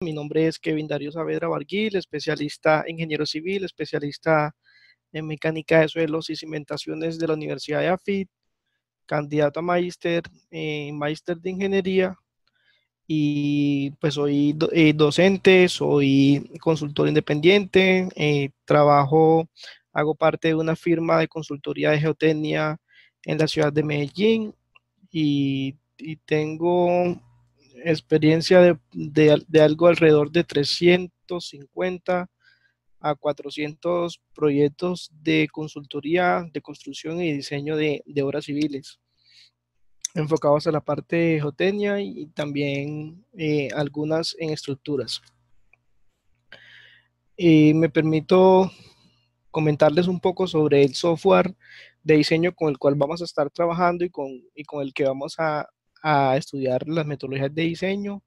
mi nombre es Kevin Darío Saavedra Barguil, especialista ingeniero civil, especialista en mecánica de suelos y cimentaciones de la Universidad de AFIT, candidato a magíster de ingeniería, y pues soy docente, soy consultor independiente, hago parte de una firma de consultoría de geotecnia en la ciudad de Medellín y tengo experiencia de algo alrededor de 350 a 400 proyectos de consultoría, de construcción y diseño de obras civiles, enfocados a la parte de geotecnia y también algunas en estructuras. Me permito comentarles un poco sobre el software de diseño con el cual vamos a estar trabajando y con el que vamos a estudiar las metodologías de diseño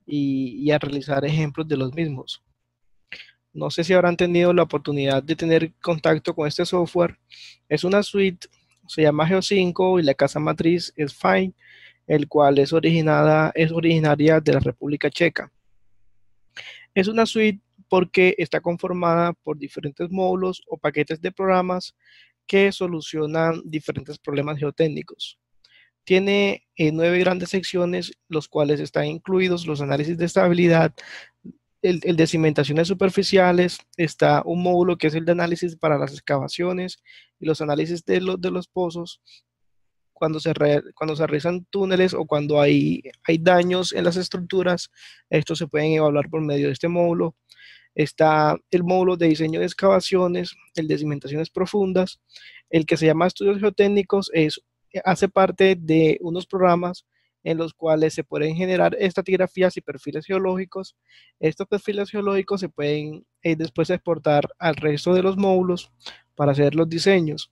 y a realizar ejemplos de los mismos. No sé si habrán tenido la oportunidad de tener contacto con este software. Es una suite, se llama Geo5 y la casa matriz es Fine, el cual es originaria de la República Checa. Es una suite porque está conformada por diferentes módulos o paquetes de programas que solucionan diferentes problemas geotécnicos. Tiene 9 grandes secciones, los cuales están incluidos los análisis de estabilidad, el de cimentaciones superficiales, está un módulo que es el de análisis para las excavaciones y los análisis de los pozos, cuando se realizan túneles o cuando hay daños en las estructuras, estos se pueden evaluar por medio de este módulo. Está el módulo de diseño de excavaciones, el de cimentaciones profundas, el que se llama estudios geotécnicos, hace parte de unos programas en los cuales se pueden generar estratigrafías y perfiles geológicos. Estos perfiles geológicos se pueden después exportar al resto de los módulos para hacer los diseños.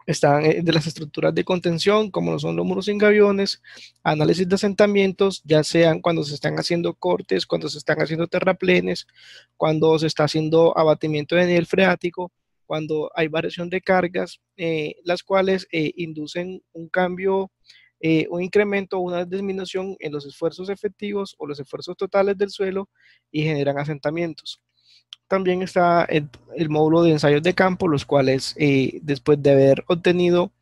Están de las estructuras de contención, como son los muros sin gaviones, análisis de asentamientos, ya sean cuando se están haciendo cortes, cuando se están haciendo terraplenes, cuando se está haciendo abatimiento de nivel freático, cuando hay variación de cargas, las cuales inducen un cambio, un incremento o una disminución en los esfuerzos efectivos o los esfuerzos totales del suelo y generan asentamientos. También está el módulo de ensayos de campo, los cuales después de haber obtenido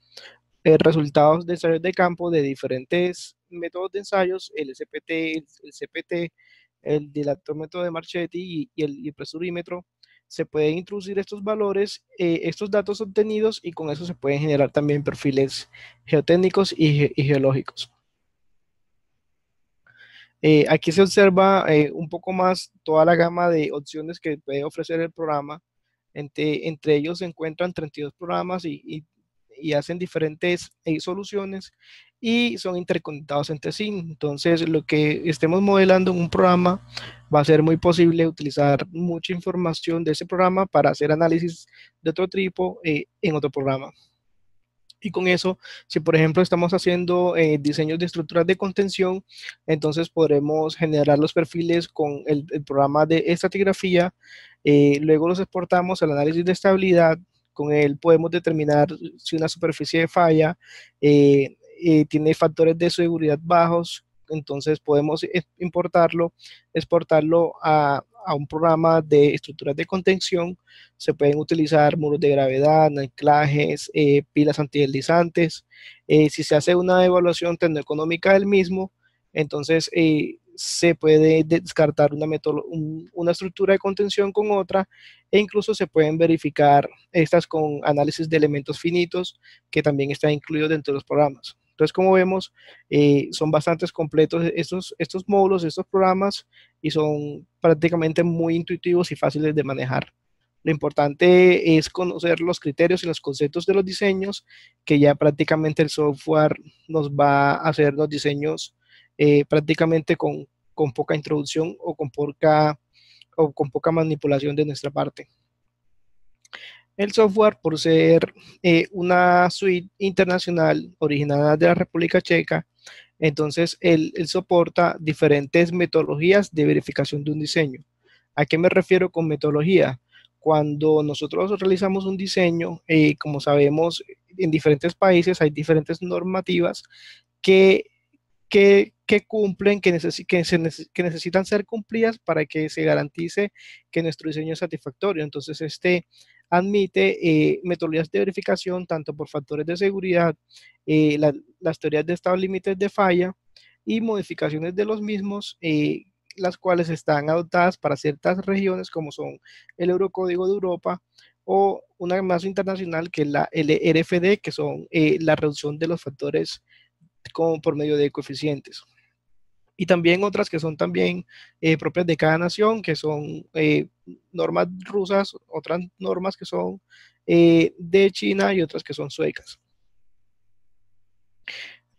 resultados de ensayos de campo de diferentes métodos de ensayos, el SPT, el CPT, el dilactómetro de Marchetti y el presurímetro, se pueden introducir estos valores, estos datos obtenidos, y con eso se pueden generar también perfiles geotécnicos y geológicos. Aquí se observa un poco más toda la gama de opciones que puede ofrecer el programa. Entre ellos se encuentran 32 programas y hacen diferentes soluciones y son interconectados entre sí. Entonces, lo que estemos modelando en un programa va a ser muy posible utilizar mucha información de ese programa para hacer análisis de otro tipo en otro programa. Y con eso, si por ejemplo estamos haciendo diseños de estructuras de contención, entonces podremos generar los perfiles con el programa de estratigrafía, luego los exportamos al análisis de estabilidad. Con él podemos determinar si una superficie de falla tiene factores de seguridad bajos, entonces podemos importarlo, exportarlo a un programa de estructuras de contención. Se pueden utilizar muros de gravedad, anclajes, pilas antideslizantes. Si se hace una evaluación tecnoeconómica del mismo, entonces se puede descartar una estructura de contención con otra, e incluso se pueden verificar estas con análisis de elementos finitos que también están incluidos dentro de los programas. Entonces, como vemos, son bastante completos estos módulos, estos programas, y son prácticamente muy intuitivos y fáciles de manejar. Lo importante es conocer los criterios y los conceptos de los diseños, que ya prácticamente el software nos va a hacer los diseños prácticamente con poca introducción o con poca manipulación de nuestra parte. El software, por ser una suite internacional originada de la República Checa, entonces él soporta diferentes metodologías de verificación de un diseño. ¿A qué me refiero con metodología? Cuando nosotros realizamos un diseño, como sabemos, en diferentes países hay diferentes normativas que que cumplen, que necesitan ser cumplidas para que se garantice que nuestro diseño es satisfactorio. Entonces, este admite metodologías de verificación tanto por factores de seguridad, las teorías de estado límites de falla y modificaciones de los mismos, las cuales están adoptadas para ciertas regiones como son el Eurocódigo de Europa o una más internacional que es la LRFD, que son la reducción de los factores como por medio de coeficientes. Y también otras que son también propias de cada nación, que son normas rusas, otras normas que son de China y otras que son suecas.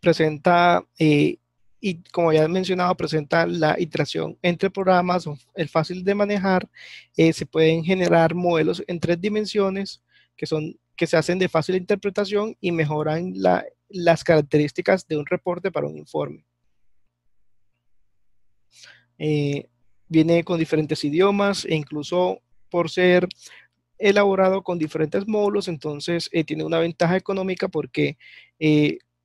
Presenta, y como ya he mencionado, presenta la iteración entre programas, es fácil de manejar, se pueden generar modelos en 3 dimensiones que se hacen de fácil interpretación y mejoran las características de un reporte para un informe. Viene con diferentes idiomas e incluso por ser elaborado con diferentes módulos, entonces tiene una ventaja económica porque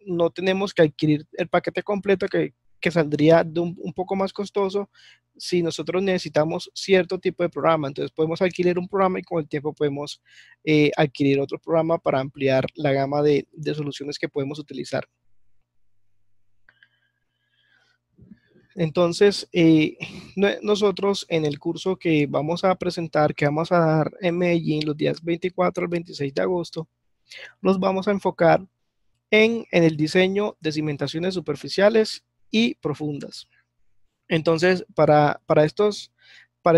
no tenemos que adquirir el paquete completo que saldría de un poco más costoso si nosotros necesitamos cierto tipo de programa. Entonces podemos adquirir un programa y con el tiempo podemos adquirir otro programa para ampliar la gama de soluciones que podemos utilizar. Entonces, nosotros en el curso que vamos a presentar, que vamos a dar en Medellín los días 24 al 26 de agosto, nos vamos a enfocar en el diseño de cimentaciones superficiales y profundas. Entonces, para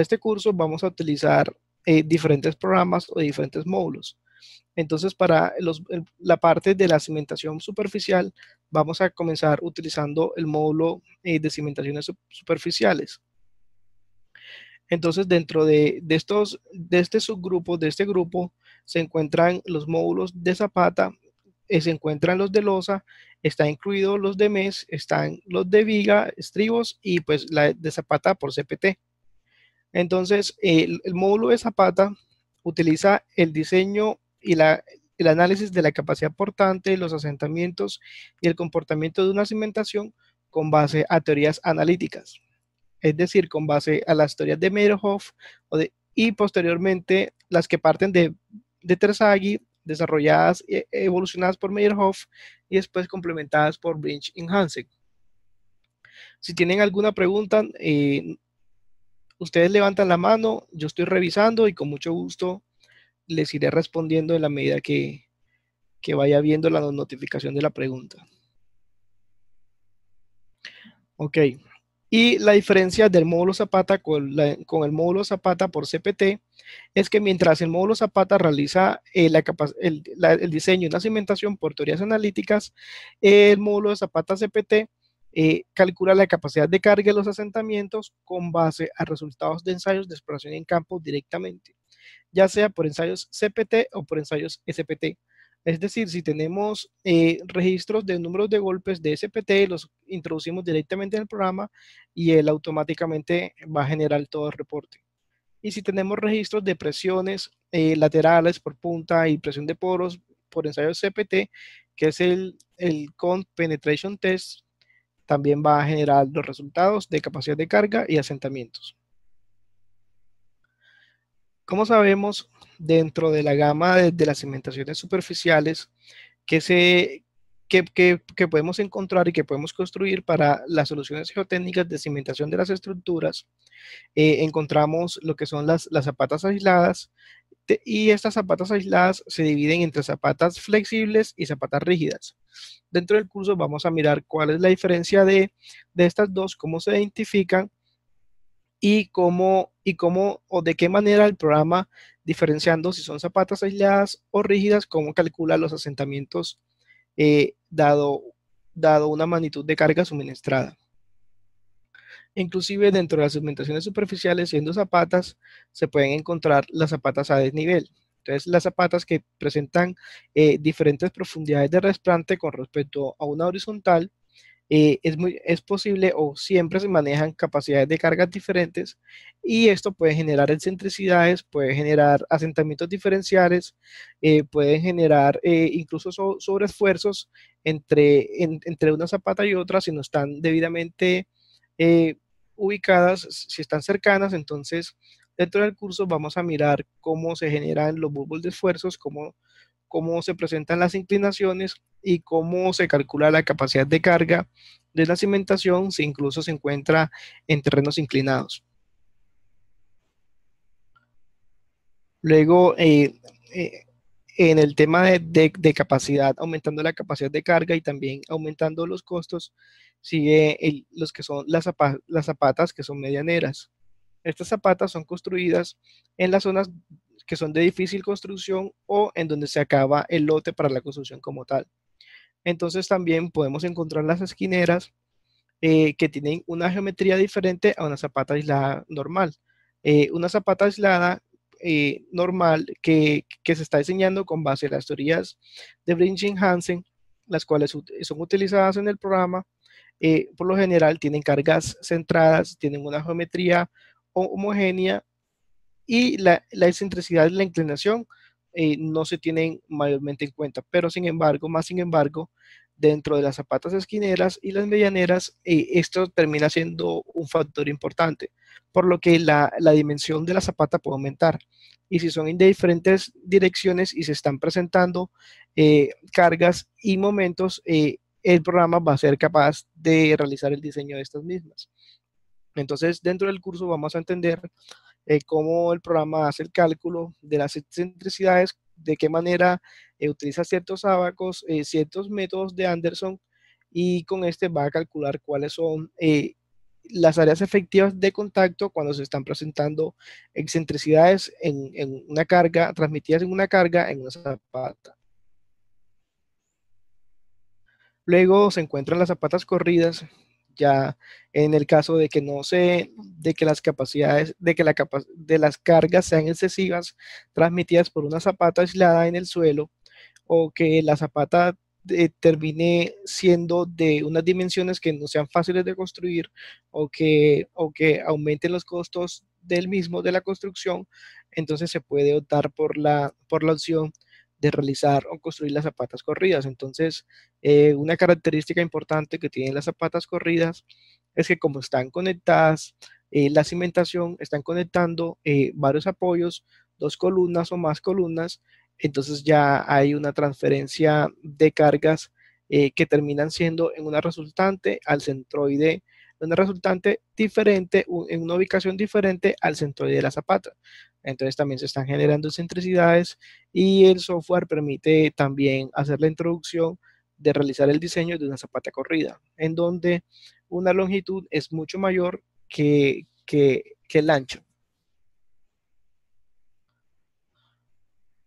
este curso vamos a utilizar diferentes programas o diferentes módulos. Entonces, para la parte de la cimentación superficial, vamos a comenzar utilizando el módulo de cimentaciones superficiales. Entonces, dentro de este subgrupo, de este grupo, se encuentran los módulos de Zapata, se encuentran los de losa, están incluidos los de mes, están los de viga, estribos y pues la de Zapata por CPT. Entonces, el módulo de Zapata utiliza el diseño y el análisis de la capacidad portante, los asentamientos y el comportamiento de una cimentación con base a teorías analíticas, es decir, con base a las teorías de Meyerhoff y posteriormente las que parten de Terzaghi, desarrolladas e evolucionadas por Meyerhoff y después complementadas por Brinch y Hansen. Si tienen alguna pregunta, ustedes levantan la mano, yo estoy revisando y con mucho gusto les iré respondiendo en la medida que vaya viendo la notificación de la pregunta. Ok. Y la diferencia del módulo Zapata con el módulo Zapata por CPT es que mientras el módulo Zapata realiza el diseño y la cimentación por teorías analíticas, el módulo de Zapata CPT calcula la capacidad de carga de los asentamientos con base a resultados de ensayos de exploración en campo directamente, ya sea por ensayos CPT o por ensayos SPT. Es decir, si tenemos registros de números de golpes de SPT, los introducimos directamente en el programa y él automáticamente va a generar todo el reporte. Y si tenemos registros de presiones laterales por punta y presión de poros por ensayos CPT, que es el Count Penetration Test, también va a generar los resultados de capacidad de carga y asentamientos. Como sabemos, dentro de la gama de las cimentaciones superficiales que podemos encontrar y que podemos construir para las soluciones geotécnicas de cimentación de las estructuras, encontramos lo que son las zapatas aisladas, y estas zapatas aisladas se dividen entre zapatas flexibles y zapatas rígidas. Dentro del curso vamos a mirar cuál es la diferencia de estas dos, cómo se identifican y cómo o de qué manera el programa, diferenciando si son zapatas aisladas o rígidas, cómo calcula los asentamientos dado una magnitud de carga suministrada. Inclusive dentro de las segmentaciones superficiales, siendo zapatas, se pueden encontrar las zapatas a desnivel. Entonces, las zapatas que presentan diferentes profundidades de rasplante con respecto a una horizontal, es posible o siempre se manejan capacidades de cargas diferentes y esto puede generar excentricidades, puede generar asentamientos diferenciales, puede generar incluso sobreesfuerzos entre una zapata y otra, si no están debidamente ubicadas, si están cercanas. Entonces, dentro del curso vamos a mirar cómo se generan los bulbos de esfuerzos, cómo se presentan las inclinaciones y cómo se calcula la capacidad de carga de la cimentación si incluso se encuentra en terrenos inclinados. Luego, en el tema de capacidad, aumentando la capacidad de carga y también aumentando los costos, sigue los que son las zapatas que son medianeras. Estas zapatas son construidas en las zonas que son de difícil construcción o en donde se acaba el lote para la construcción como tal. Entonces también podemos encontrar las esquineras que tienen una geometría diferente a una zapata aislada normal. Una zapata aislada normal que se está diseñando con base en las teorías de Brinchen-Hansen, las cuales son utilizadas en el programa, por lo general tienen cargas centradas, tienen una geometría homogénea y la excentricidad y la inclinación no se tienen mayormente en cuenta, pero sin embargo, dentro de las zapatas esquineras y las medianeras, esto termina siendo un factor importante, por lo que la dimensión de la zapata puede aumentar. Y si son de diferentes direcciones y se están presentando cargas y momentos, el programa va a ser capaz de realizar el diseño de estas mismas. Entonces, dentro del curso vamos a entender cómo el programa hace el cálculo de las excentricidades, de qué manera utiliza ciertos ábacos, ciertos métodos de Anderson, y con este va a calcular cuáles son las áreas efectivas de contacto cuando se están presentando excentricidades en una carga, transmitidas en una carga en una zapata. Luego se encuentran las zapatas corridas, ya en el caso de que no se, de que las capacidades, de las cargas sean excesivas transmitidas por una zapata aislada en el suelo, o que la zapata termine siendo de unas dimensiones que no sean fáciles de construir, o que aumenten los costos del mismo, de la construcción. Entonces se puede optar por la opción de realizar o construir las zapatas corridas. Entonces, una característica importante que tienen las zapatas corridas es que como están conectadas, la cimentación, están conectando varios apoyos, dos columnas o más columnas. Entonces ya hay una transferencia de cargas que terminan siendo en una resultante al centroide, una resultante diferente, en una ubicación diferente al centroide de la zapata. Entonces también se están generando excentricidades, y el software permite también hacer la introducción de realizar el diseño de una zapata corrida, en donde una longitud es mucho mayor que el ancho.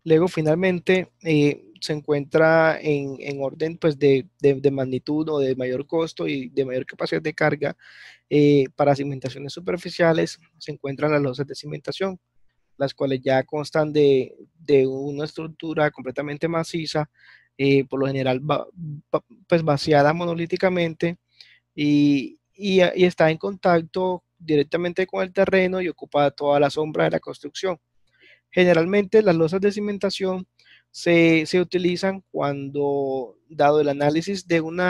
Luego, finalmente, se encuentra en orden pues, de magnitud o de mayor costo y de mayor capacidad de carga. Para cimentaciones superficiales se encuentran las losas de cimentación, las cuales ya constan de una estructura completamente maciza, por lo general pues vaciada monolíticamente, y está en contacto directamente con el terreno y ocupa toda la sombra de la construcción. Generalmente las losas de cimentación se utilizan cuando, dado el análisis de un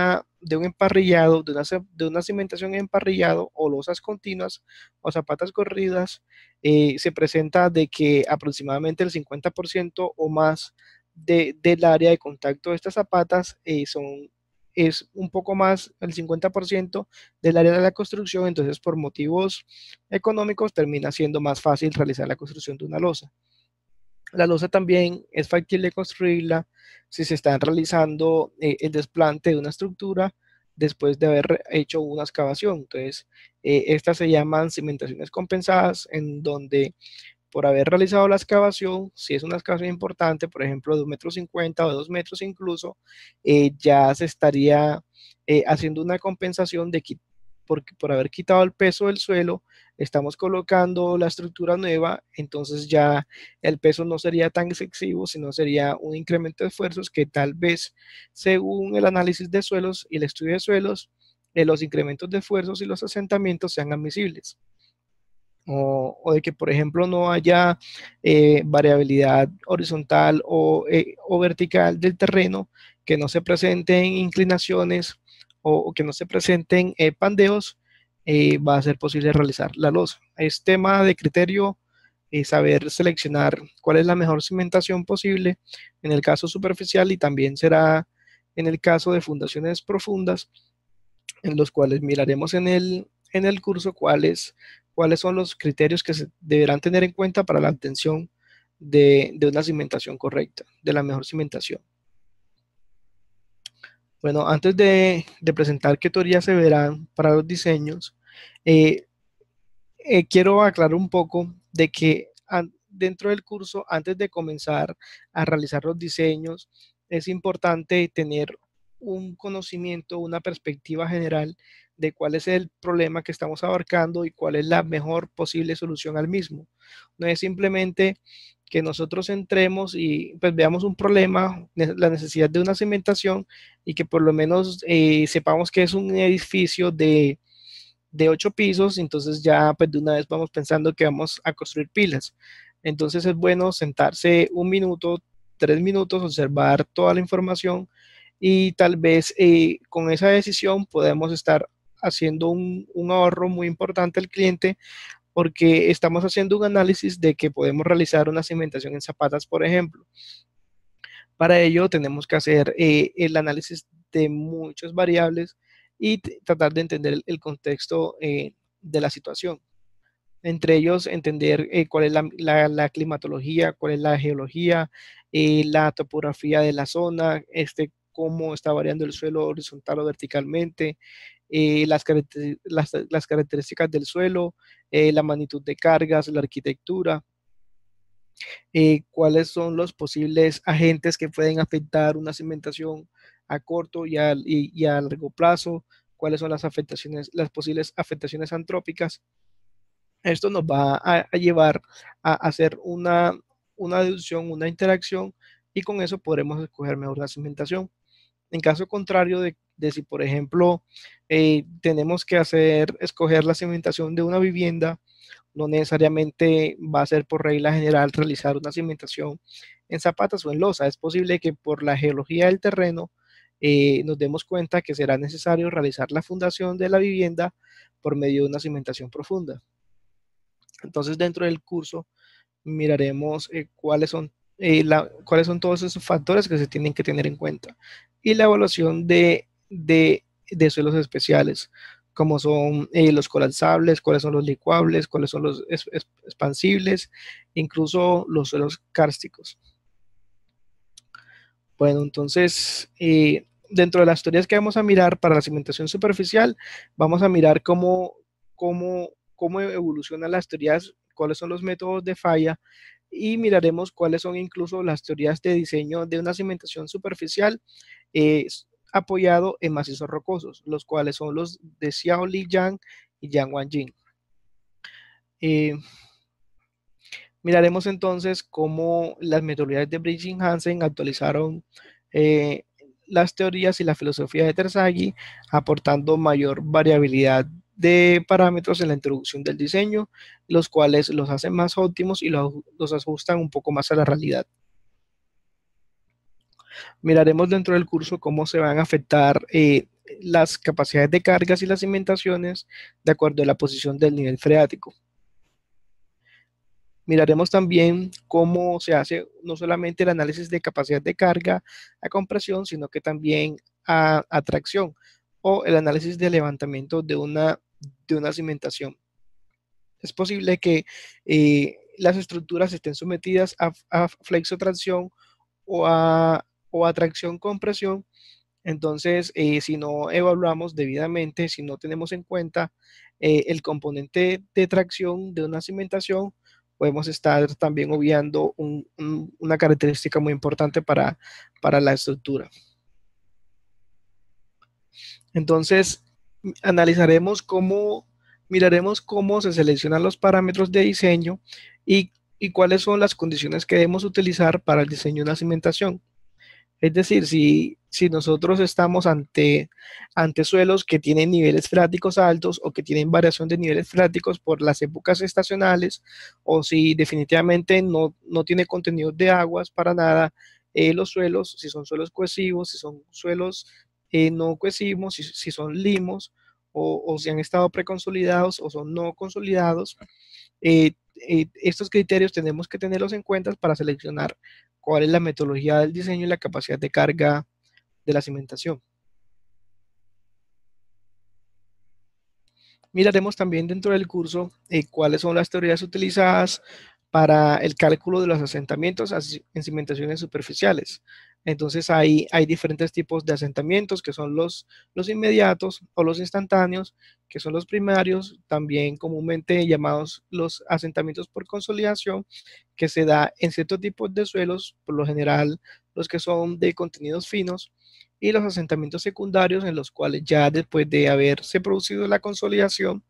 emparrillado, de una cimentación en emparrillado o losas continuas o zapatas corridas, se presenta de que aproximadamente el 50% o más del área de contacto de estas zapatas es un poco más, el 50% del área de la construcción. Entonces por motivos económicos termina siendo más fácil realizar la construcción de una losa. La losa también es factible construirla si se está realizando el desplante de una estructura después de haber hecho una excavación. Entonces, estas se llaman cimentaciones compensadas, en donde por haber realizado la excavación, si es una excavación importante, por ejemplo de 1,50 m o de 2 metros incluso, ya se estaría haciendo una compensación por haber quitado el peso del suelo, estamos colocando la estructura nueva. Entonces ya el peso no sería tan excesivo, sino sería un incremento de esfuerzos que tal vez, según el análisis de suelos y el estudio de suelos, los incrementos de esfuerzos y los asentamientos sean admisibles. o de que, por ejemplo, no haya variabilidad horizontal o vertical del terreno, que no se presenten inclinaciones o que no se presenten pandeos, va a ser posible realizar la losa. Es tema de criterio saber seleccionar cuál es la mejor cimentación posible en el caso superficial, y también será en el caso de fundaciones profundas, en los cuales miraremos en el curso cuáles son los criterios que se deberán tener en cuenta para la obtención de una cimentación correcta, de la mejor cimentación. Bueno, antes de presentar qué teorías se verán para los diseños, eh, quiero aclarar un poco de que dentro del curso, antes de comenzar a realizar los diseños, es importante tener un conocimiento, una perspectiva general de cuál es el problema que estamos abarcando y cuál es la mejor posible solución al mismo. No es simplemente que nosotros entremos y pues veamos un problema, la necesidad de una cimentación, y que por lo menos sepamos que es un edificio de 8 pisos, entonces ya pues de una vez vamos pensando que vamos a construir pilas. Entonces es bueno sentarse un minuto, 3 minutos, observar toda la información, y tal vez con esa decisión podemos estar haciendo un ahorro muy importante al cliente, porque estamos haciendo un análisis de que podemos realizar una cimentación en zapatas, por ejemplo. Para ello tenemos que hacer el análisis de muchas variables y tratar de entender el contexto de la situación. Entre ellos, entender cuál es la climatología, cuál es la geología, la topografía de la zona, cómo está variando el suelo horizontal o verticalmente, las características del suelo, la magnitud de cargas, la arquitectura, cuáles son los posibles agentes que pueden afectar una cimentación a corto y a largo plazo, cuáles son las afectaciones, las posibles afectaciones antrópicas. Esto nos va a llevar a hacer una deducción, una interacción, y con eso podremos escoger mejor la cimentación. En caso contrario de si, por ejemplo, tenemos que escoger la cimentación de una vivienda, no necesariamente va a ser por regla general realizar una cimentación en zapatas o en losa. Es posible que por la geología del terreno nos demos cuenta que será necesario realizar la fundación de la vivienda por medio de una cimentación profunda. Entonces, dentro del curso miraremos cuáles son todos esos factores que se tienen que tener en cuenta, y la evaluación de suelos especiales, como son los colapsables, cuáles son los licuables, cuáles son los expansibles, incluso los suelos kársticos. Bueno, entonces, dentro de las teorías que vamos a mirar para la cimentación superficial, vamos a mirar cómo evolucionan las teorías, cuáles son los métodos de falla, y miraremos cuáles son incluso las teorías de diseño de una cimentación superficial apoyado en macizos rocosos, los cuales son los de Xiaoli Yang y Yang Wanjing. Miraremos entonces cómo las metodologías de Bridging-Hansen actualizaron las teorías y la filosofía de Terzaghi, aportando mayor variabilidad de parámetros en la introducción del diseño, los cuales los hacen más óptimos y los ajustan un poco más a la realidad. Miraremos dentro del curso cómo se van a afectar las capacidades de cargas y las cimentaciones de acuerdo a la posición del nivel freático. Miraremos también cómo se hace no solamente el análisis de capacidad de carga a compresión, sino que también a tracción, o el análisis de levantamiento de una cimentación. Es posible que las estructuras estén sometidas a flexotracción o a tracción-compresión. Entonces, si no evaluamos debidamente, si no tenemos en cuenta el componente de tracción de una cimentación, podemos estar también obviando una característica muy importante para la estructura. Entonces, miraremos cómo se seleccionan los parámetros de diseño y cuáles son las condiciones que debemos utilizar para el diseño de una cimentación. Es decir, si nosotros estamos ante suelos que tienen niveles freáticos altos o que tienen variación de niveles freáticos por las épocas estacionales, o si definitivamente no tiene contenido de aguas para nada, los suelos, si son suelos cohesivos, si son suelos no cohesivos, si son limos, o si han estado preconsolidados o son no consolidados, estos criterios tenemos que tenerlos en cuenta para seleccionar cuál es la metodología del diseño y la capacidad de carga de la cimentación. Miraremos también dentro del curso cuáles son las teorías utilizadas para el cálculo de los asentamientos en cimentaciones superficiales. Entonces hay diferentes tipos de asentamientos que son los inmediatos o los instantáneos, que son los primarios, también comúnmente llamados los asentamientos por consolidación, que se da en ciertos tipos de suelos, por lo general los que son de contenidos finos, y los asentamientos secundarios en los cuales ya después de haberse producido la consolidación,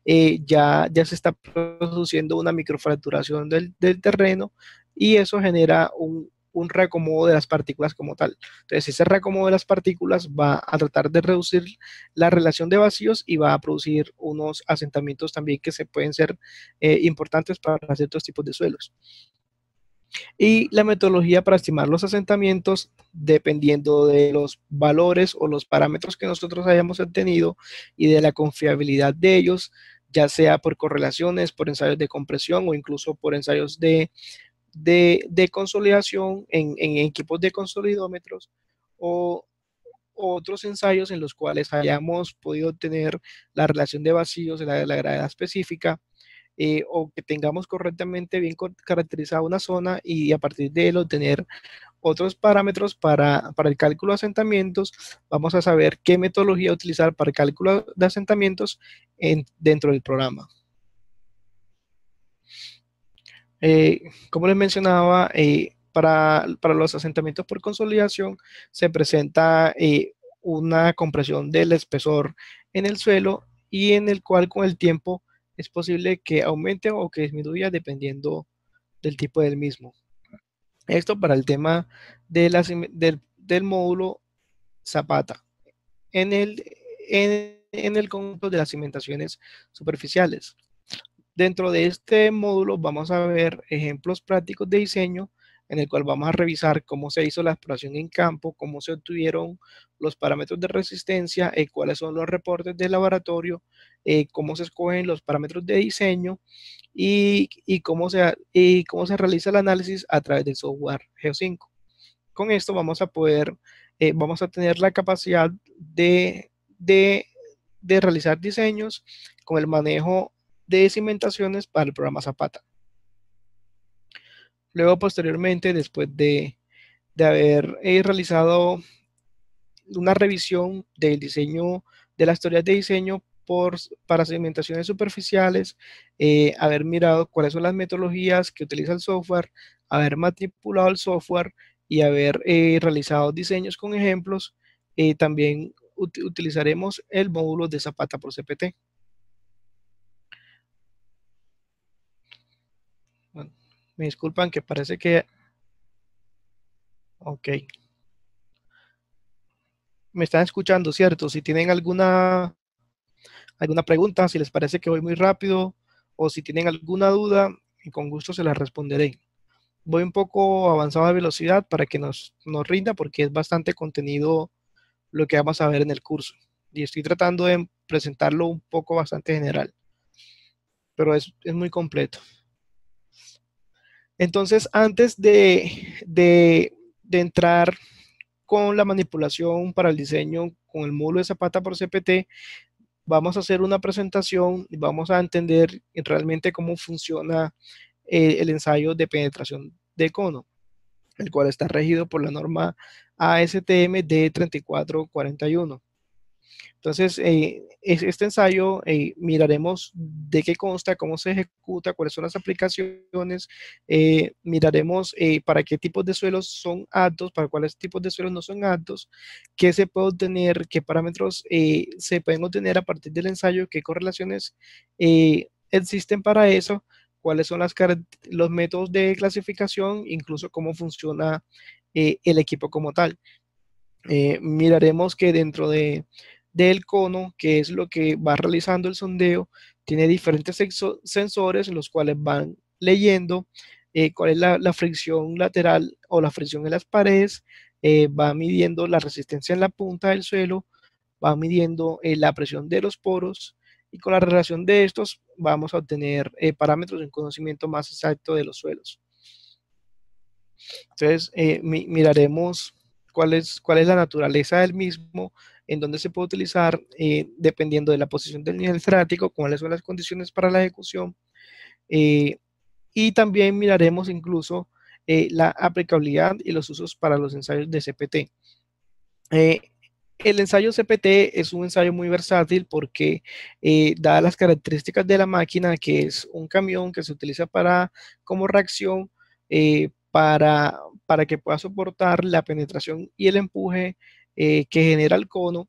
ya se está produciendo una microfracturación del terreno y eso genera un reacomodo de las partículas como tal. Entonces, ese reacomodo de las partículas va a tratar de reducir la relación de vacíos y va a producir unos asentamientos también que se pueden ser importantes para ciertos tipos de suelos. Y la metodología para estimar los asentamientos, dependiendo de los valores o los parámetros que nosotros hayamos obtenido y de la confiabilidad de ellos, ya sea por correlaciones, por ensayos de compresión o incluso por ensayos de consolidación en equipos de consolidómetros o otros ensayos en los cuales hayamos podido obtener la relación de vacíos de la gravedad específica, o que tengamos correctamente bien caracterizada una zona y a partir de él obtener otros parámetros para el cálculo de asentamientos. Vamos a saber qué metodología utilizar para el cálculo de asentamientos dentro del programa. Como les mencionaba, para los asentamientos por consolidación se presenta una compresión del espesor en el suelo y en el cual con el tiempo es posible que aumente o que disminuya dependiendo del tipo del mismo. Esto para el tema del módulo Zapata. En el conjunto de las cimentaciones superficiales. Dentro de este módulo vamos a ver ejemplos prácticos de diseño en el cual vamos a revisar cómo se hizo la exploración en campo, cómo se obtuvieron los parámetros de resistencia, cuáles son los reportes de laboratorio, cómo se escogen los parámetros de diseño y cómo se realiza el análisis a través del software Geo5. Con esto vamos a tener la capacidad de realizar diseños con el manejo de cimentaciones para el programa Zapata. Luego, posteriormente, después de haber realizado una revisión del diseño, de las teorías de diseño para cimentaciones superficiales, haber mirado cuáles son las metodologías que utiliza el software, haber manipulado el software y haber realizado diseños con ejemplos, también utilizaremos el módulo de Zapata por CPT. Bueno, me disculpan que parece que... Ok. Me están escuchando, ¿cierto? Si tienen alguna pregunta, si les parece que voy muy rápido o si tienen alguna duda, con gusto se las responderé. Voy un poco avanzado de velocidad para que nos rinda porque es bastante contenido lo que vamos a ver en el curso. Y estoy tratando de presentarlo un poco bastante general, pero es muy completo. Entonces, antes de entrar con la manipulación para el diseño con el módulo de Zapata por CPT, vamos a hacer una presentación y vamos a entender realmente cómo funciona el ensayo de penetración de cono, el cual está regido por la norma ASTM D3441. Entonces, este ensayo miraremos de qué consta, cómo se ejecuta, cuáles son las aplicaciones, miraremos para qué tipos de suelos son aptos, para cuáles tipos de suelos no son aptos, qué se puede obtener, qué parámetros se pueden obtener a partir del ensayo, qué correlaciones existen para eso, cuáles son los métodos de clasificación, incluso cómo funciona el equipo como tal. Miraremos que dentro del cono, que es lo que va realizando el sondeo, tiene diferentes sensores los cuales van leyendo cuál es la fricción lateral o la fricción en las paredes, va midiendo la resistencia en la punta del suelo, va midiendo la presión de los poros, y con la relación de estos vamos a obtener parámetros de un conocimiento más exacto de los suelos. Entonces, miraremos cuál es la naturaleza del mismo, en dónde se puede utilizar, dependiendo de la posición del nivel freático, cuáles son las condiciones para la ejecución, eh, y también miraremos incluso la aplicabilidad y los usos para los ensayos de CPT. Eh, el ensayo CPT es un ensayo muy versátil porque, dadas las características de la máquina, que es un camión que se utiliza como reacción, para que pueda soportar la penetración y el empuje que genera el cono,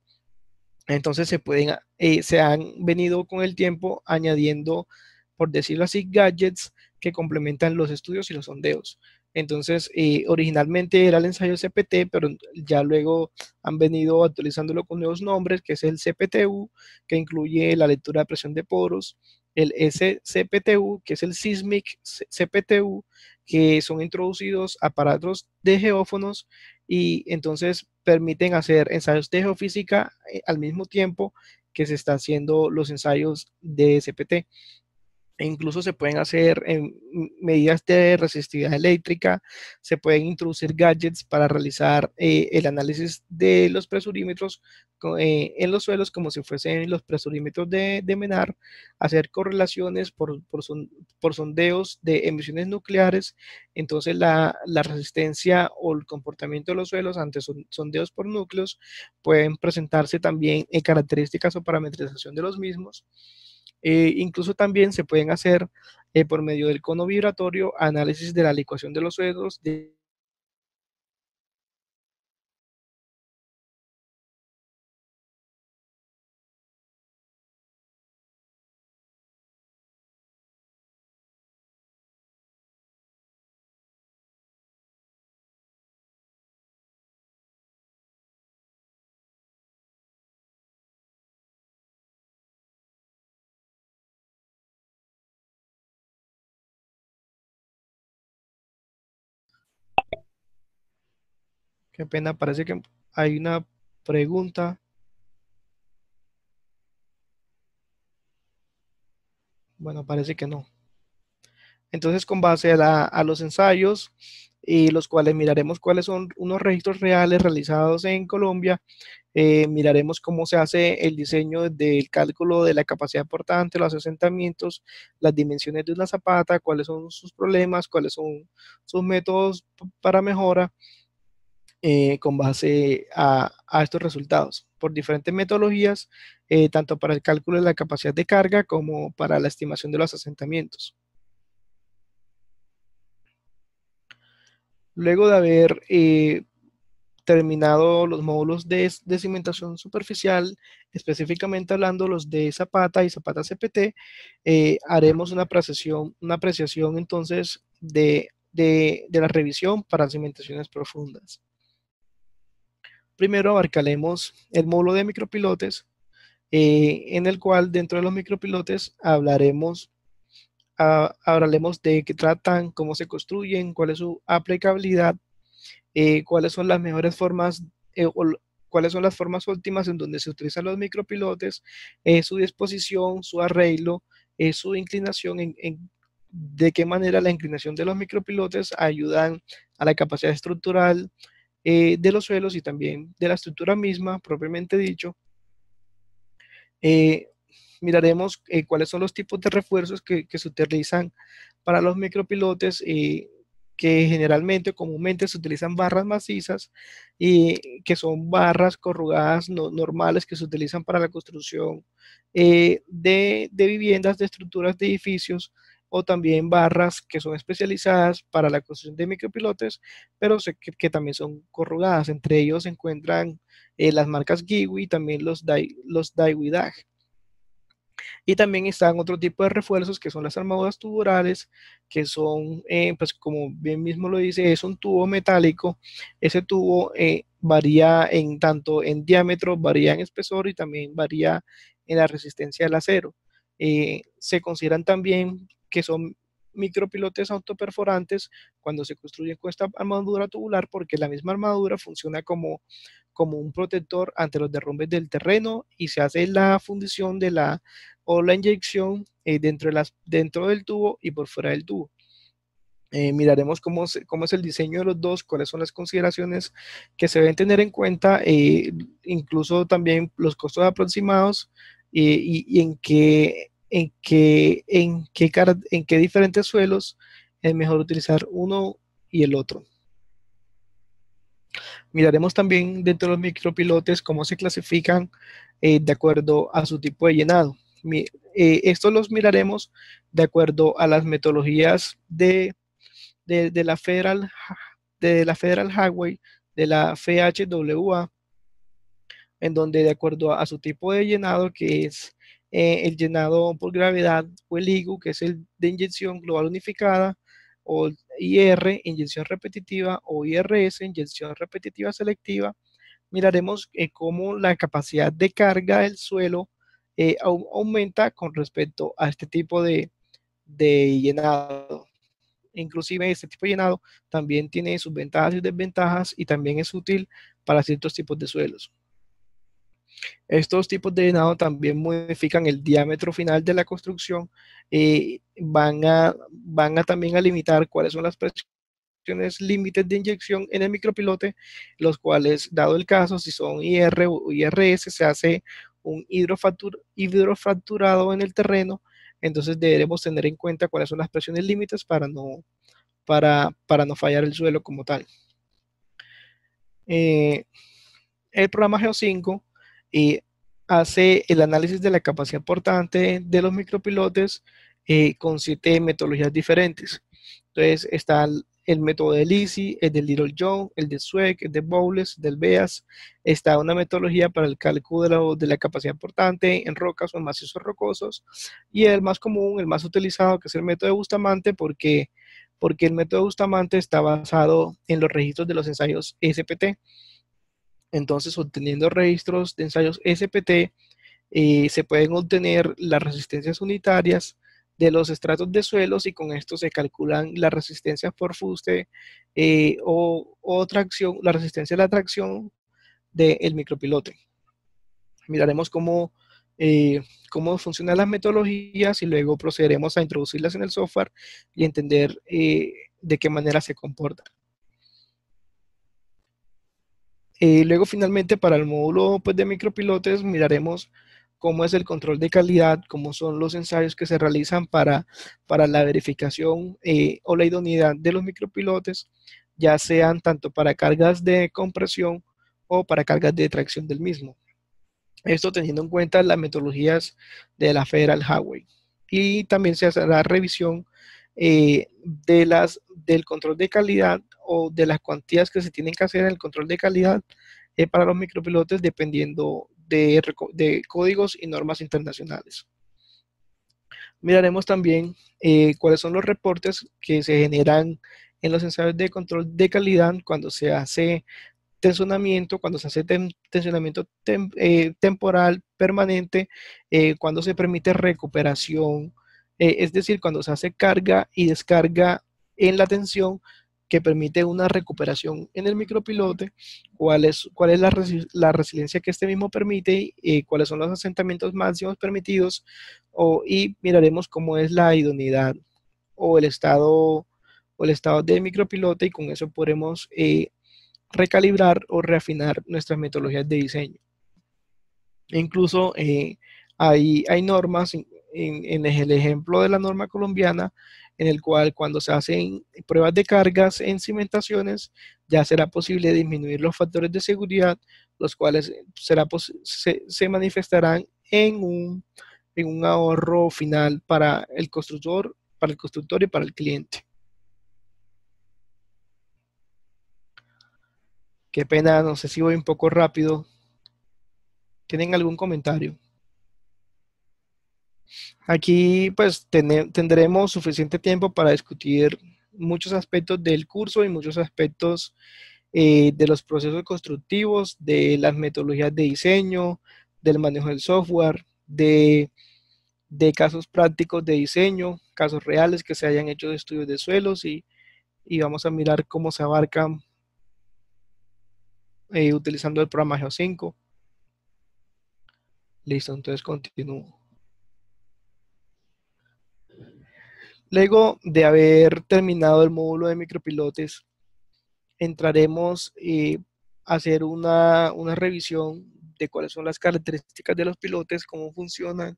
entonces se han venido con el tiempo añadiendo, por decirlo así, gadgets que complementan los estudios y los sondeos. Entonces, originalmente era el ensayo CPT, pero ya luego han venido actualizándolo con nuevos nombres, que es el CPTU, que incluye la lectura de presión de poros, el SCPTU, que es el Seismic CPTU, que son introducidos aparatos de geófonos y entonces permiten hacer ensayos de geofísica al mismo tiempo que se están haciendo los ensayos de CPT. E incluso se pueden hacer medidas de resistividad eléctrica, se pueden introducir gadgets para realizar el análisis de los presurímetros en los suelos como si fuesen los presurímetros de MENAR, hacer correlaciones por sondeos de emisiones nucleares. Entonces la resistencia o el comportamiento de los suelos ante sondeos por núcleos pueden presentarse también en características o parametrización de los mismos. Incluso también se pueden hacer por medio del cono vibratorio análisis de la licuación de los suelos. Qué pena, parece que hay una pregunta. Bueno, parece que no. Entonces, con base a los ensayos, y los cuales miraremos cuáles son unos registros reales realizados en Colombia, miraremos cómo se hace el diseño del cálculo de la capacidad portante, los asentamientos, las dimensiones de una zapata, cuáles son sus problemas, cuáles son sus métodos para mejora, con base a estos resultados por diferentes metodologías, tanto para el cálculo de la capacidad de carga como para la estimación de los asentamientos. Luego de haber terminado los módulos de cimentación superficial, específicamente hablando los de Zapata y Zapata CPT, haremos una apreciación entonces de la revisión para cimentaciones profundas. Primero abarcaremos el módulo de micropilotes, en el cual dentro de los micropilotes hablaremos de qué tratan, cómo se construyen, cuál es su aplicabilidad, cuáles son las mejores formas, cuáles son las formas óptimas en donde se utilizan los micropilotes, su disposición, su arreglo, su inclinación, de qué manera la inclinación de los micropilotes ayudan a la capacidad estructural de los suelos y también de la estructura misma, propiamente dicho. Eh, Miraremos cuáles son los tipos de refuerzos que se utilizan para los micropilotes, que generalmente, comúnmente se utilizan barras macizas, y que son barras corrugadas normales que se utilizan para la construcción de viviendas, de estructuras de edificios, o también barras que son especializadas para la construcción de micropilotes, pero que también son corrugadas. Entre ellos se encuentran las marcas Giwi y también los Daewoo. Y también están otro tipo de refuerzos que son las armaduras tubulares, que son, pues como bien mismo lo dice, es un tubo metálico. Ese tubo varía en tanto en diámetro, varía en espesor y también varía en la resistencia del acero. Se consideran también que son micropilotes autoperforantes cuando se construyen con esta armadura tubular, porque la misma armadura funciona como un protector ante los derrumbes del terreno y se hace la fundición de la inyección dentro del tubo y por fuera del tubo. Miraremos cómo es el diseño de los dos, cuáles son las consideraciones que se deben tener en cuenta, incluso también los costos aproximados y en qué diferentes suelos es mejor utilizar uno y el otro. Miraremos también dentro de los micropilotes cómo se clasifican de acuerdo a su tipo de llenado. Estos los miraremos de acuerdo a las metodologías de la Federal Highway, de la FHWA, en donde de acuerdo a su tipo de llenado, que es el llenado por gravedad, o el IGU, que es el de inyección global unificada, o IR, inyección repetitiva, o IRS, inyección repetitiva selectiva, miraremos cómo la capacidad de carga del suelo aumenta con respecto a este tipo de llenado. Inclusive este tipo de llenado también tiene sus ventajas y desventajas y también es útil para ciertos tipos de suelos. Estos tipos de llenado también modifican el diámetro final de la construcción y van a también a limitar cuáles son las presiones límites de inyección en el micropilote, los cuales, dado el caso, si son IR o IRS, se hace un hidrofracturado en el terreno, entonces deberemos tener en cuenta cuáles son las presiones límites para no fallar el suelo como tal. El programa Geo5 hace el análisis de la capacidad portante de los micropilotes con 7 metodologías diferentes. Entonces está el método de Lisi, el de Little John, el de Sweck, el de Bowles, del BEAS. Está una metodología para el cálculo de la capacidad portante en rocas o en macizos rocosos. Y el más común, el más utilizado, que es el método de Bustamante, porque el método de Bustamante está basado en los registros de los ensayos SPT. Entonces, obteniendo registros de ensayos SPT, se pueden obtener las resistencias unitarias de los estratos de suelos y con esto se calculan las resistencias por fuste o tracción, la resistencia a la tracción del micropilote. Miraremos cómo funcionan las metodologías y luego procederemos a introducirlas en el software y entender de qué manera se comportan. Luego, finalmente, para el módulo pues, de micropilotes, miraremos cómo es el control de calidad, cómo son los ensayos que se realizan para la verificación o la idoneidad de los micropilotes, ya sean tanto para cargas de compresión o para cargas de tracción del mismo. Esto teniendo en cuenta las metodologías de la Federal Highway. Y también se hará revisión del control de calidad o de las cuantías que se tienen que hacer en el control de calidad para los micropilotes dependiendo de códigos y normas internacionales. Miraremos también cuáles son los reportes que se generan en los ensayos de control de calidad cuando se hace tensionamiento, cuando se hace tensionamiento temporal permanente, cuando se permite recuperación, es decir, cuando se hace carga y descarga en la tensión que permite una recuperación en el micropilote, cuál es la resiliencia que este mismo permite, cuáles son los asentamientos máximos permitidos, y miraremos cómo es la idoneidad o el estado del micropilote y con eso podremos recalibrar o reafinar nuestras metodologías de diseño. E incluso hay normas en el ejemplo de la norma colombiana, en el cual cuando se hacen pruebas de cargas en cimentaciones, ya será posible disminuir los factores de seguridad, los cuales se manifestarán en un ahorro final para el constructor y para el cliente. Qué pena, no sé si voy un poco rápido. ¿Tienen algún comentario? Aquí pues tendremos suficiente tiempo para discutir muchos aspectos del curso y muchos aspectos de los procesos constructivos, de las metodologías de diseño, del manejo del software, de casos prácticos de diseño, casos reales que se hayan hecho de estudios de suelos y vamos a mirar cómo se abarcan utilizando el programa Geo5. Listo, entonces continúo. Luego de haber terminado el módulo de micropilotes, entraremos a hacer una revisión de cuáles son las características de los pilotes, cómo funcionan,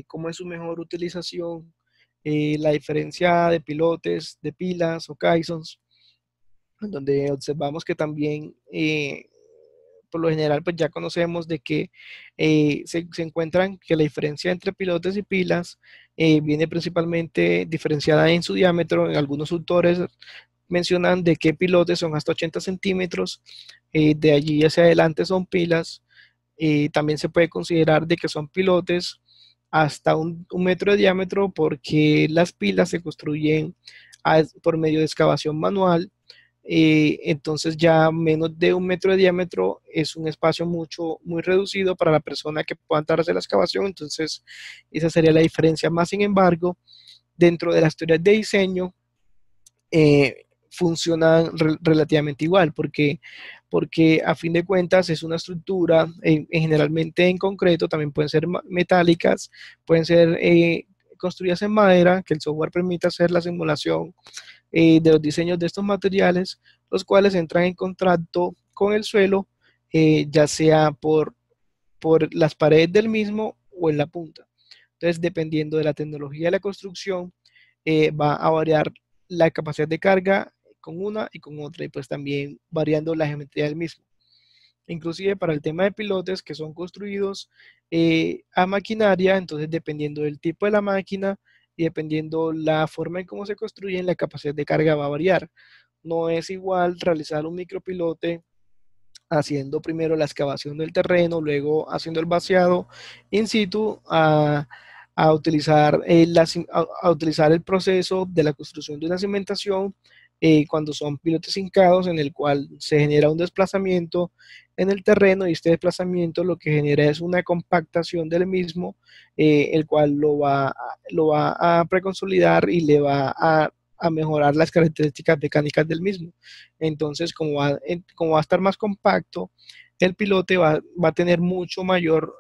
cómo es su mejor utilización, la diferencia de pilotes, de pilas o caissons, donde observamos que también por lo general pues ya conocemos de que se encuentran que la diferencia entre pilotes y pilas viene principalmente diferenciada en su diámetro. En algunos autores mencionan de que pilotes son hasta 80 centímetros, de allí hacia adelante son pilas. También se puede considerar de que son pilotes hasta un metro de diámetro porque las pilas se construyen por medio de excavación manual. Entonces ya menos de un metro de diámetro es un espacio muy reducido para la persona que pueda entrarse la excavación, entonces esa sería la diferencia. Más sin embargo, dentro de las teorías de diseño funcionan relativamente igual, porque a fin de cuentas es una estructura generalmente en concreto, también pueden ser metálicas, pueden ser construidas en madera, que el software permite hacer la simulación de los diseños de estos materiales, los cuales entran en contacto con el suelo, ya sea por las paredes del mismo o en la punta. Entonces, dependiendo de la tecnología de la construcción, va a variar la capacidad de carga con una y con otra, y pues también variando la geometría del mismo. Inclusive para el tema de pilotes que son construidos a maquinaria, entonces dependiendo del tipo de la máquina y dependiendo la forma en cómo se construyen, la capacidad de carga va a variar. No es igual realizar un micropilote haciendo primero la excavación del terreno, luego haciendo el vaciado in situ, a utilizar, a utilizar el proceso de la construcción de una cimentación cuando son pilotes hincados en el cual se genera un desplazamiento en el terreno y este desplazamiento lo que genera es una compactación del mismo, el cual lo va a preconsolidar y le va a mejorar las características mecánicas del mismo. Entonces, como va a estar más compacto, el pilote va a tener mucho mayor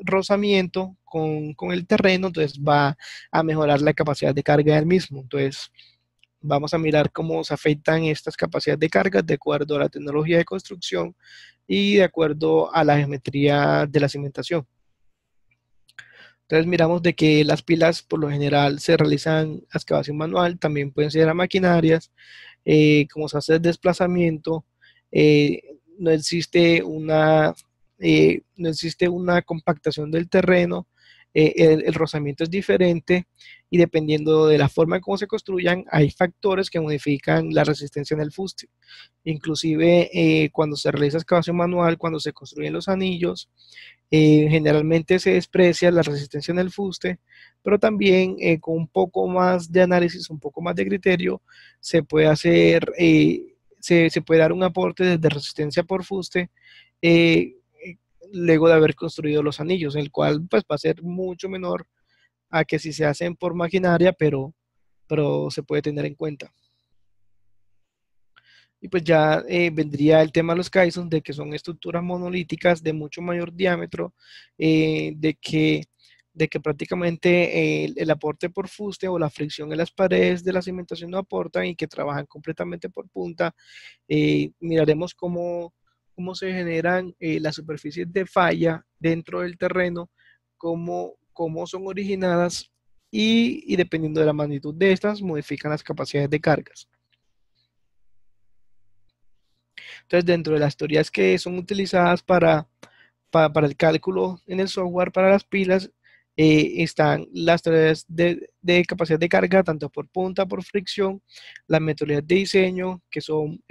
rozamiento con el terreno, entonces va a mejorar la capacidad de carga del mismo. Entonces, vamos a mirar cómo se afectan estas capacidades de carga de acuerdo a la tecnología de construcción y de acuerdo a la geometría de la cimentación. Entonces miramos de que las pilas por lo general se realizan a excavación manual, también pueden ser a maquinarias, como se hace el desplazamiento, eh, no existe no existe una compactación del terreno, el rozamiento es diferente y dependiendo de la forma en cómo se construyan, hay factores que modifican la resistencia en el fuste. Inclusive cuando se realiza excavación manual, cuando se construyen los anillos, generalmente se desprecia la resistencia en el fuste, pero también con un poco más de análisis, un poco más de criterio, se puede hacer, se puede dar un aporte de resistencia por fuste eh, luego de haber construido los anillos, el cual pues va a ser mucho menor a que si se hacen por maquinaria, pero se puede tener en cuenta. Y pues ya vendría el tema de los caissons, de que son estructuras monolíticas de mucho mayor diámetro, de que prácticamente el aporte por fuste o la fricción en las paredes de la cimentación no aportan y que trabajan completamente por punta. Miraremos cómo se generan las superficies de falla dentro del terreno, cómo son originadas y dependiendo de la magnitud de estas, modifican las capacidades de cargas. Entonces, dentro de las teorías que son utilizadas para el cálculo en el software para las pilas, están las teorías de capacidad de carga, tanto por punta, por fricción, las metodologías de diseño, que son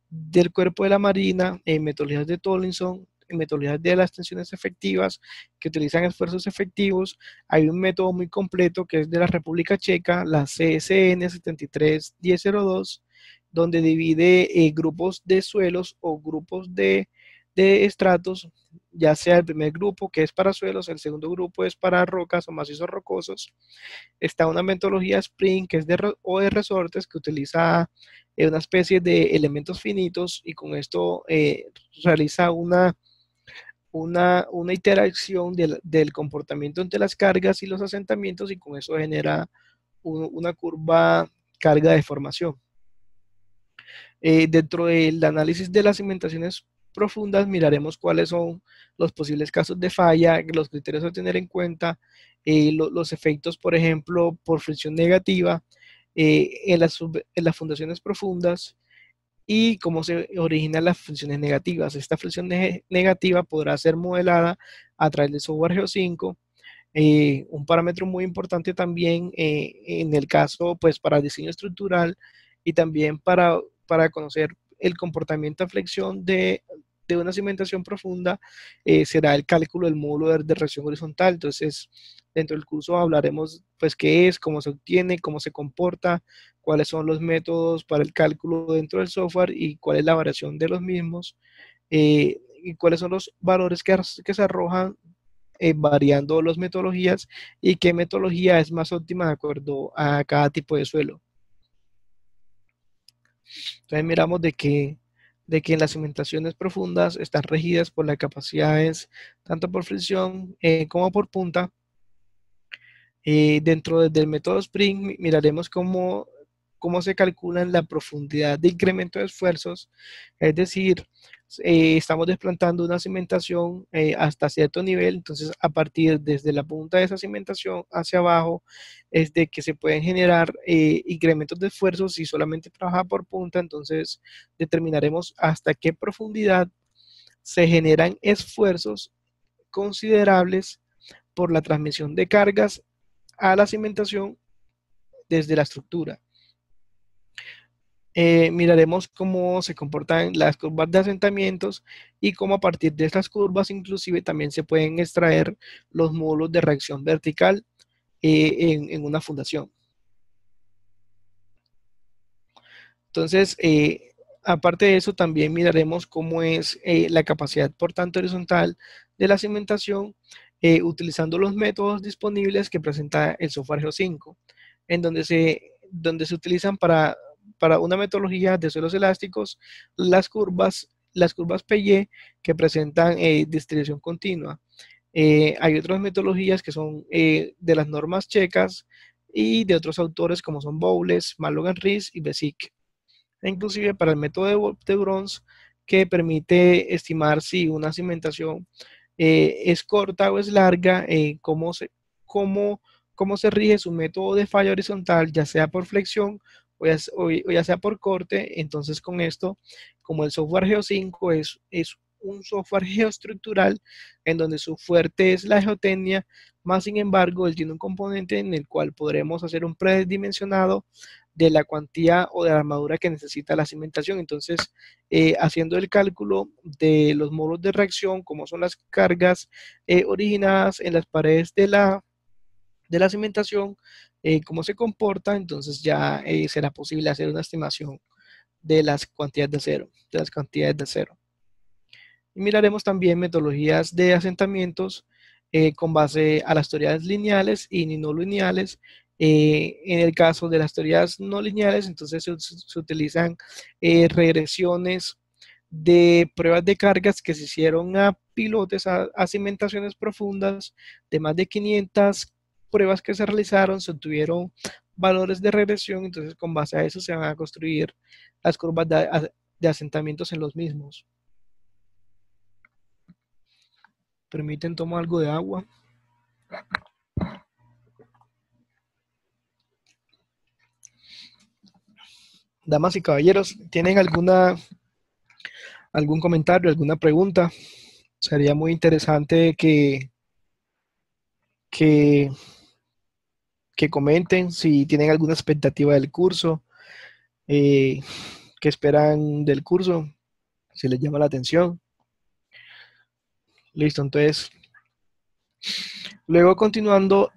del cuerpo de la marina, metodologías de Tomlinson, metodologías de las tensiones efectivas que utilizan esfuerzos efectivos, hay un método muy completo que es de la República Checa, la CSN 731002, donde divide grupos de suelos o grupos de estratos, ya sea el primer grupo que es para suelos, el segundo grupo es para rocas o macizos rocosos. Está una metodología Spring que es o de resortes que utiliza una especie de elementos finitos y con esto realiza una interacción del comportamiento entre las cargas y los asentamientos y con eso genera una curva carga de formación. Dentro del análisis de las cimentaciones profundas miraremos cuáles son los posibles casos de falla, los criterios a tener en cuenta, los efectos, por ejemplo, por fricción negativa en las fundaciones profundas y cómo se originan las fricciones negativas. Esta fricción negativa podrá ser modelada a través del software Geo5. Un parámetro muy importante también en el caso, pues, para diseño estructural y también para conocer el comportamiento de flexión de una cimentación profunda, será el cálculo del módulo de reacción horizontal. Entonces, dentro del curso hablaremos, pues, qué es, cómo se obtiene, cómo se comporta, cuáles son los métodos para el cálculo dentro del software y cuál es la variación de los mismos, y cuáles son los valores que se arrojan variando las metodologías y qué metodología es más óptima de acuerdo a cada tipo de suelo. Entonces miramos de que en las cimentaciones profundas están regidas por las capacidades tanto por fricción como por punta. Dentro del método Spring miraremos cómo se calcula la profundidad de incremento de esfuerzos, es decir, estamos desplantando una cimentación hasta cierto nivel, entonces a partir desde la punta de esa cimentación hacia abajo es de que se pueden generar incrementos de esfuerzos. Si solamente trabaja por punta, entonces determinaremos hasta qué profundidad se generan esfuerzos considerables por la transmisión de cargas a la cimentación desde la estructura. Miraremos cómo se comportan las curvas de asentamientos y cómo a partir de estas curvas inclusive también se pueden extraer los módulos de reacción vertical en una fundación. Entonces, aparte de eso, también miraremos cómo es la capacidad portante horizontal de la cimentación utilizando los métodos disponibles que presenta el software Geo5, en donde se utilizan para una metodología de suelos elásticos las curvas PY que presentan distribución continua. Hay otras metodologías que son de las normas checas y de otros autores como son Bowles, Malogan-Ries y Besic. Inclusive para el método de Bronze, que permite estimar si una cimentación es corta o es larga, cómo se rige su método de falla horizontal, ya sea por flexión o ya sea por corte. Entonces con esto, como el software Geo5 es un software geoestructural en donde su fuerte es la geotecnia, más sin embargo él tiene un componente en el cual podremos hacer un predimensionado de la cuantía o de la armadura que necesita la cimentación. Entonces, haciendo el cálculo de los módulos de reacción, como son las cargas originadas en las paredes de la cimentación, cómo se comporta, entonces ya será posible hacer una estimación de las cantidades de acero. Y miraremos también metodologías de asentamientos con base a las teorías lineales y no lineales. En el caso de las teorías no lineales, entonces se utilizan regresiones de pruebas de cargas que se hicieron a pilotes, a cimentaciones profundas de más de 500 pruebas que se realizaron, se obtuvieron valores de regresión, entonces con base a eso se van a construir las curvas de asentamientos en los mismos. Permiten tomar algo de agua. Damas y caballeros, ¿tienen algún comentario, alguna pregunta? Sería muy interesante que comenten si tienen alguna expectativa del curso, qué esperan del curso, si les llama la atención. Listo, entonces, luego continuando,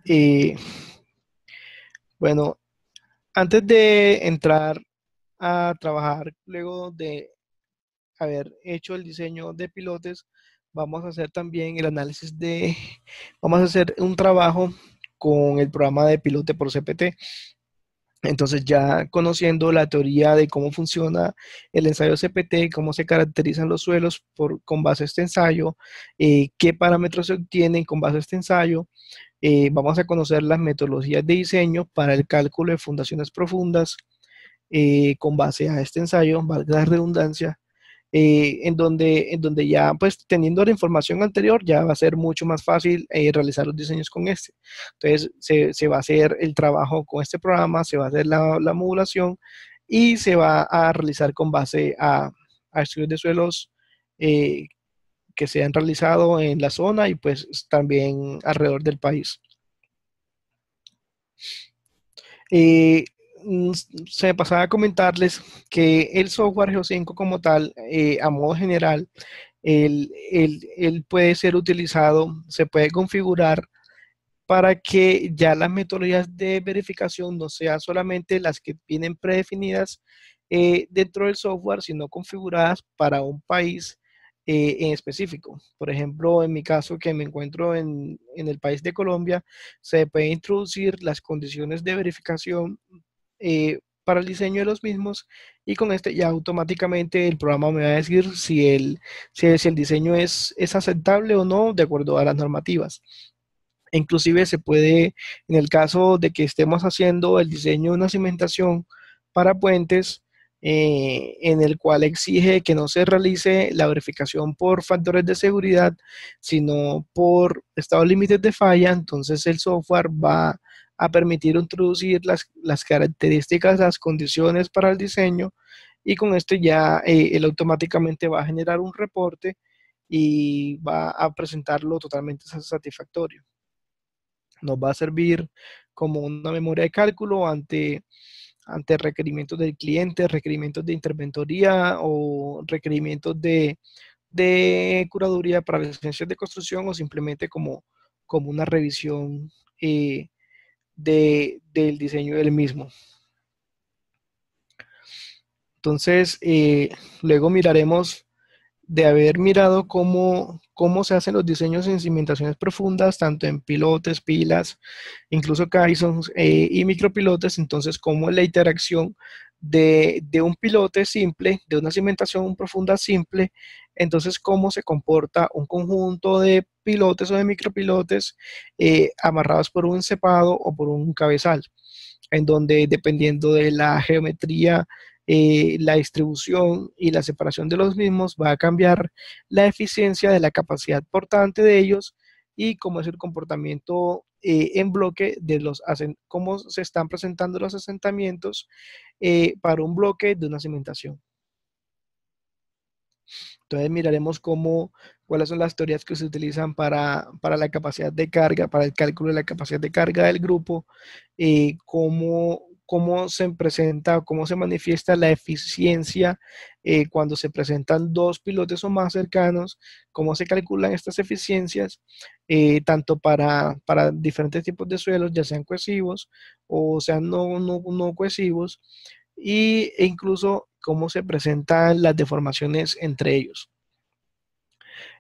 bueno, antes de entrar a trabajar, luego de haber hecho el diseño de pilotes, vamos a hacer también el análisis vamos a hacer un trabajo con el programa de pilote por CPT. Entonces, ya conociendo la teoría de cómo funciona el ensayo CPT, cómo se caracterizan los suelos con base a este ensayo, qué parámetros se obtienen con base a este ensayo, vamos a conocer las metodologías de diseño para el cálculo de fundaciones profundas con base a este ensayo, valga la redundancia, en donde ya, pues teniendo la información anterior, ya va a ser mucho más fácil realizar los diseños con este. Entonces, se va a hacer el trabajo con este programa, se va a hacer la modulación y se va a realizar con base a estudios de suelos eh, que se han realizado en la zona y pues también alrededor del país. Eh, Se me pasaba a comentarles que el software Geocinco como tal, a modo general, él puede ser utilizado, se puede configurar para que ya las metodologías de verificación no sean solamente las que vienen predefinidas dentro del software, sino configuradas para un país en específico. Por ejemplo, en mi caso, que me encuentro en el país de Colombia, se puede introducir las condiciones de verificación para el diseño de los mismos y con este ya automáticamente el programa me va a decir si el diseño es aceptable o no de acuerdo a las normativas. Inclusive se puede, en el caso de que estemos haciendo el diseño de una cimentación para puentes, en el cual exige que no se realice la verificación por factores de seguridad, sino por estados límites de falla, entonces el software va a permitir introducir las características, las condiciones para el diseño, y con esto ya él automáticamente va a generar un reporte y va a presentarlo totalmente satisfactorio. Nos va a servir como una memoria de cálculo ante requerimientos del cliente, requerimientos de interventoría o requerimientos de curaduría para licencias de construcción o simplemente como una revisión del diseño del mismo. Entonces, luego miraremos de haber mirado cómo se hacen los diseños en cimentaciones profundas, tanto en pilotes, pilas, incluso caissons y micropilotes. Entonces, cómo es la interacción de un pilote simple, de una cimentación profunda simple, entonces cómo se comporta un conjunto de pilotes o de micropilotes amarrados por un cepado o por un cabezal, en donde dependiendo de la geometría, la distribución y la separación de los mismos va a cambiar la eficiencia de la capacidad portante de ellos y cómo es el comportamiento en bloque cómo se están presentando los asentamientos para un bloque de una cimentación. Entonces miraremos cuáles son las teorías que se utilizan para la capacidad de carga, para el cálculo de la capacidad de carga del grupo, cómo se presenta, cómo se manifiesta la eficiencia cuando se presentan dos pilotes o más cercanos, cómo se calculan estas eficiencias, tanto para diferentes tipos de suelos, ya sean cohesivos o sean no cohesivos, e incluso cómo se presentan las deformaciones entre ellos.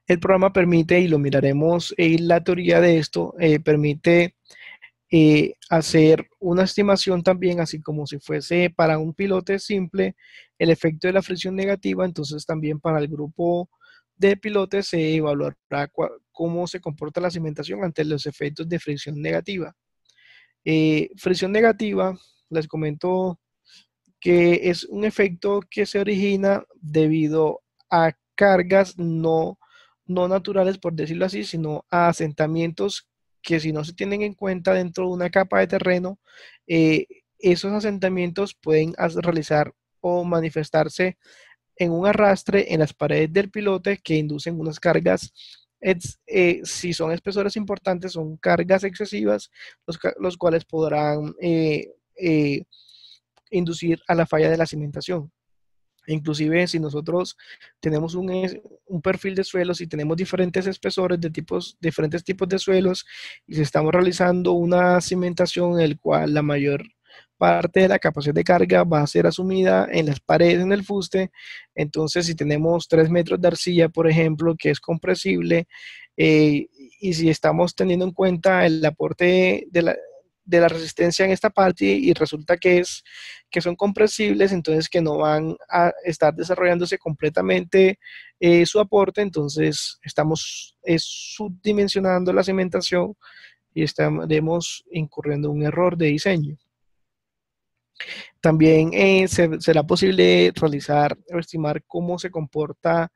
El programa permite, y lo miraremos en la teoría de esto, permite hacer una estimación también, así como si fuese para un pilote simple, el efecto de la fricción negativa, entonces también para el grupo de pilotes se evaluará cómo se comporta la cimentación ante los efectos de fricción negativa. Fricción negativa, les comento que es un efecto que se origina debido a cargas no naturales, por decirlo así, sino a asentamientos que si no se tienen en cuenta dentro de una capa de terreno, eh, esos asentamientos pueden realizar o manifestarse en un arrastre en las paredes del pilote que inducen unas cargas. Si son espesores importantes, son cargas excesivas, los cuales podrán inducir a la falla de la cimentación. Inclusive si nosotros tenemos un perfil de suelos y tenemos diferentes espesores de diferentes tipos de suelos y si estamos realizando una cimentación en el cual la mayor parte de la capacidad de carga va a ser asumida en las paredes, en el fuste, entonces si tenemos 3 metros de arcilla, por ejemplo, que es compresible, eh, y si estamos teniendo en cuenta el aporte de la resistencia en esta parte y resulta que son compresibles, entonces que no van a estar desarrollándose completamente su aporte, entonces estamos subdimensionando la cimentación y estaremos incurriendo en un error de diseño. También será posible realizar o estimar cómo se comporta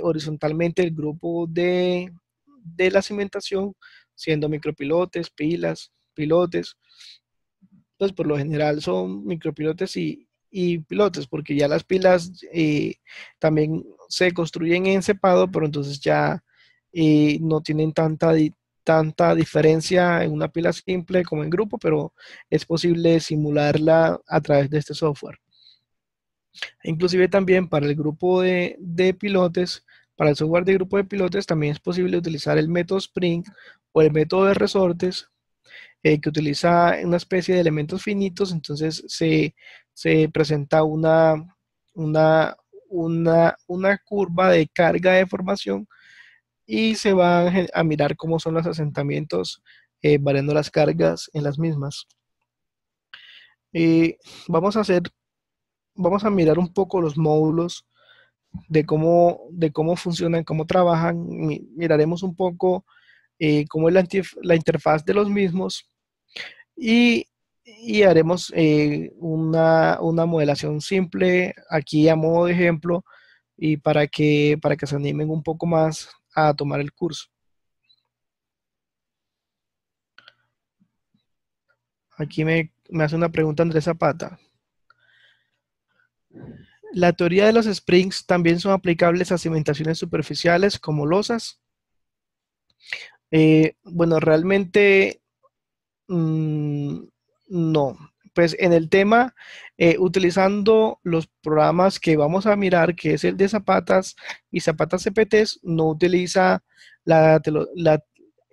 horizontalmente el grupo de la cimentación, siendo micropilotes, pilas, pilotes. Pues por lo general son micropilotes y pilotes, porque ya las pilas también se construyen en cepado, pero entonces ya no tienen tanta diferencia en una pila simple como en grupo, pero es posible simularla a través de este software. Inclusive también para el grupo de pilotes, para el software de grupo de pilotes, también es posible utilizar el método Spring o el método de resortes que utiliza una especie de elementos finitos, entonces se presenta una, una curva de carga de formación y se va a mirar cómo son los asentamientos variando las cargas en las mismas. Eh, vamos a hacer, vamos a mirar un poco los módulos de cómo funcionan, cómo trabajan. Miraremos un poco cómo es la interfaz de los mismos y haremos una modelación simple aquí a modo de ejemplo y para que se animen un poco más a tomar el curso. Aquí me hace una pregunta Andrés Zapata. ¿La teoría de los springs también son aplicables a cimentaciones superficiales como losas? Bueno, realmente Mm, no, pues en el tema, utilizando los programas que vamos a mirar, que es el de Zapatas y Zapatas CPTs, no utiliza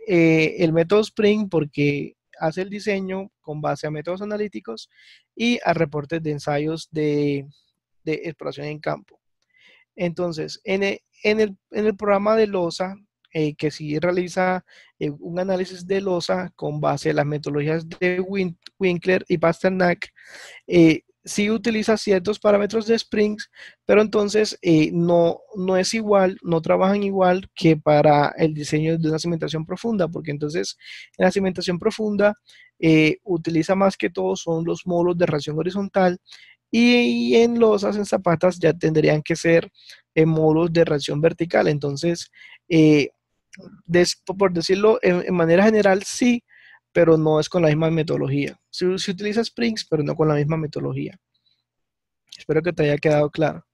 el método Spring porque hace el diseño con base a métodos analíticos y a reportes de ensayos de exploración en campo. Entonces, en el programa de LOSA, que sí realiza un análisis de LOSA con base a las metodologías de Winkler y Pasternak, sí utiliza ciertos parámetros de Springs, pero entonces no es igual, no trabajan igual que para el diseño de una cimentación profunda, porque entonces en la cimentación profunda utiliza más que todo son los módulos de reacción horizontal y en losas, en zapatas, ya tendrían que ser módulos de reacción vertical. Entonces, eh, por decirlo en manera general, sí, pero no es con la misma metodología. Se utiliza Springs, pero no con la misma metodología. Espero que te haya quedado claro.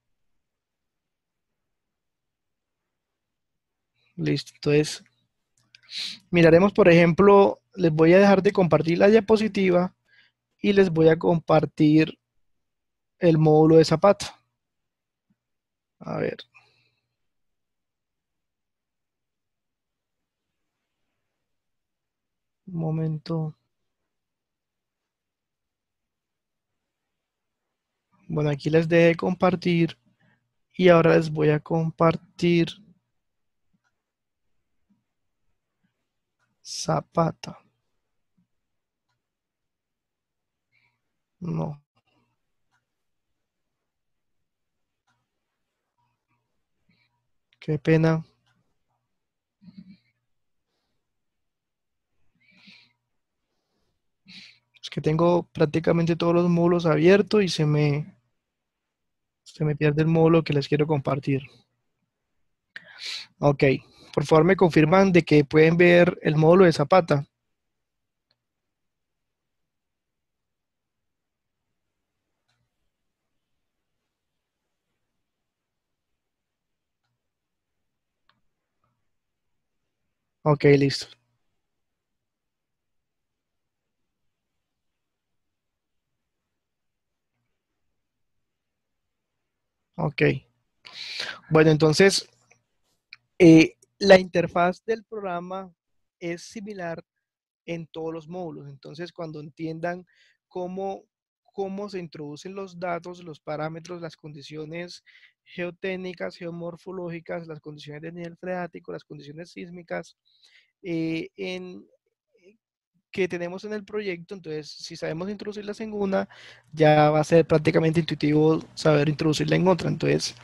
Listo. Entonces, miraremos, por ejemplo, les voy a dejar de compartir la diapositiva y les voy a compartir el módulo de zapata. A ver, un momento. Bueno, aquí les dejé compartir y ahora les voy a compartir zapata. No, qué pena. Es que tengo prácticamente todos los módulos abiertos y se me pierde el módulo que les quiero compartir. Ok, por favor me confirman de que pueden ver el módulo de Zapata. Ok, listo. Ok. Bueno, entonces, la interfaz del programa es similar en todos los módulos. Entonces, cuando entiendan cómo, cómo se introducen los datos, los parámetros, las condiciones geotécnicas, geomorfológicas, las condiciones de nivel freático, las condiciones sísmicas, eh, en, que tenemos en el proyecto, entonces si sabemos introducirlas en una, ya va a ser prácticamente intuitivo saber introducirla en otra. Entonces,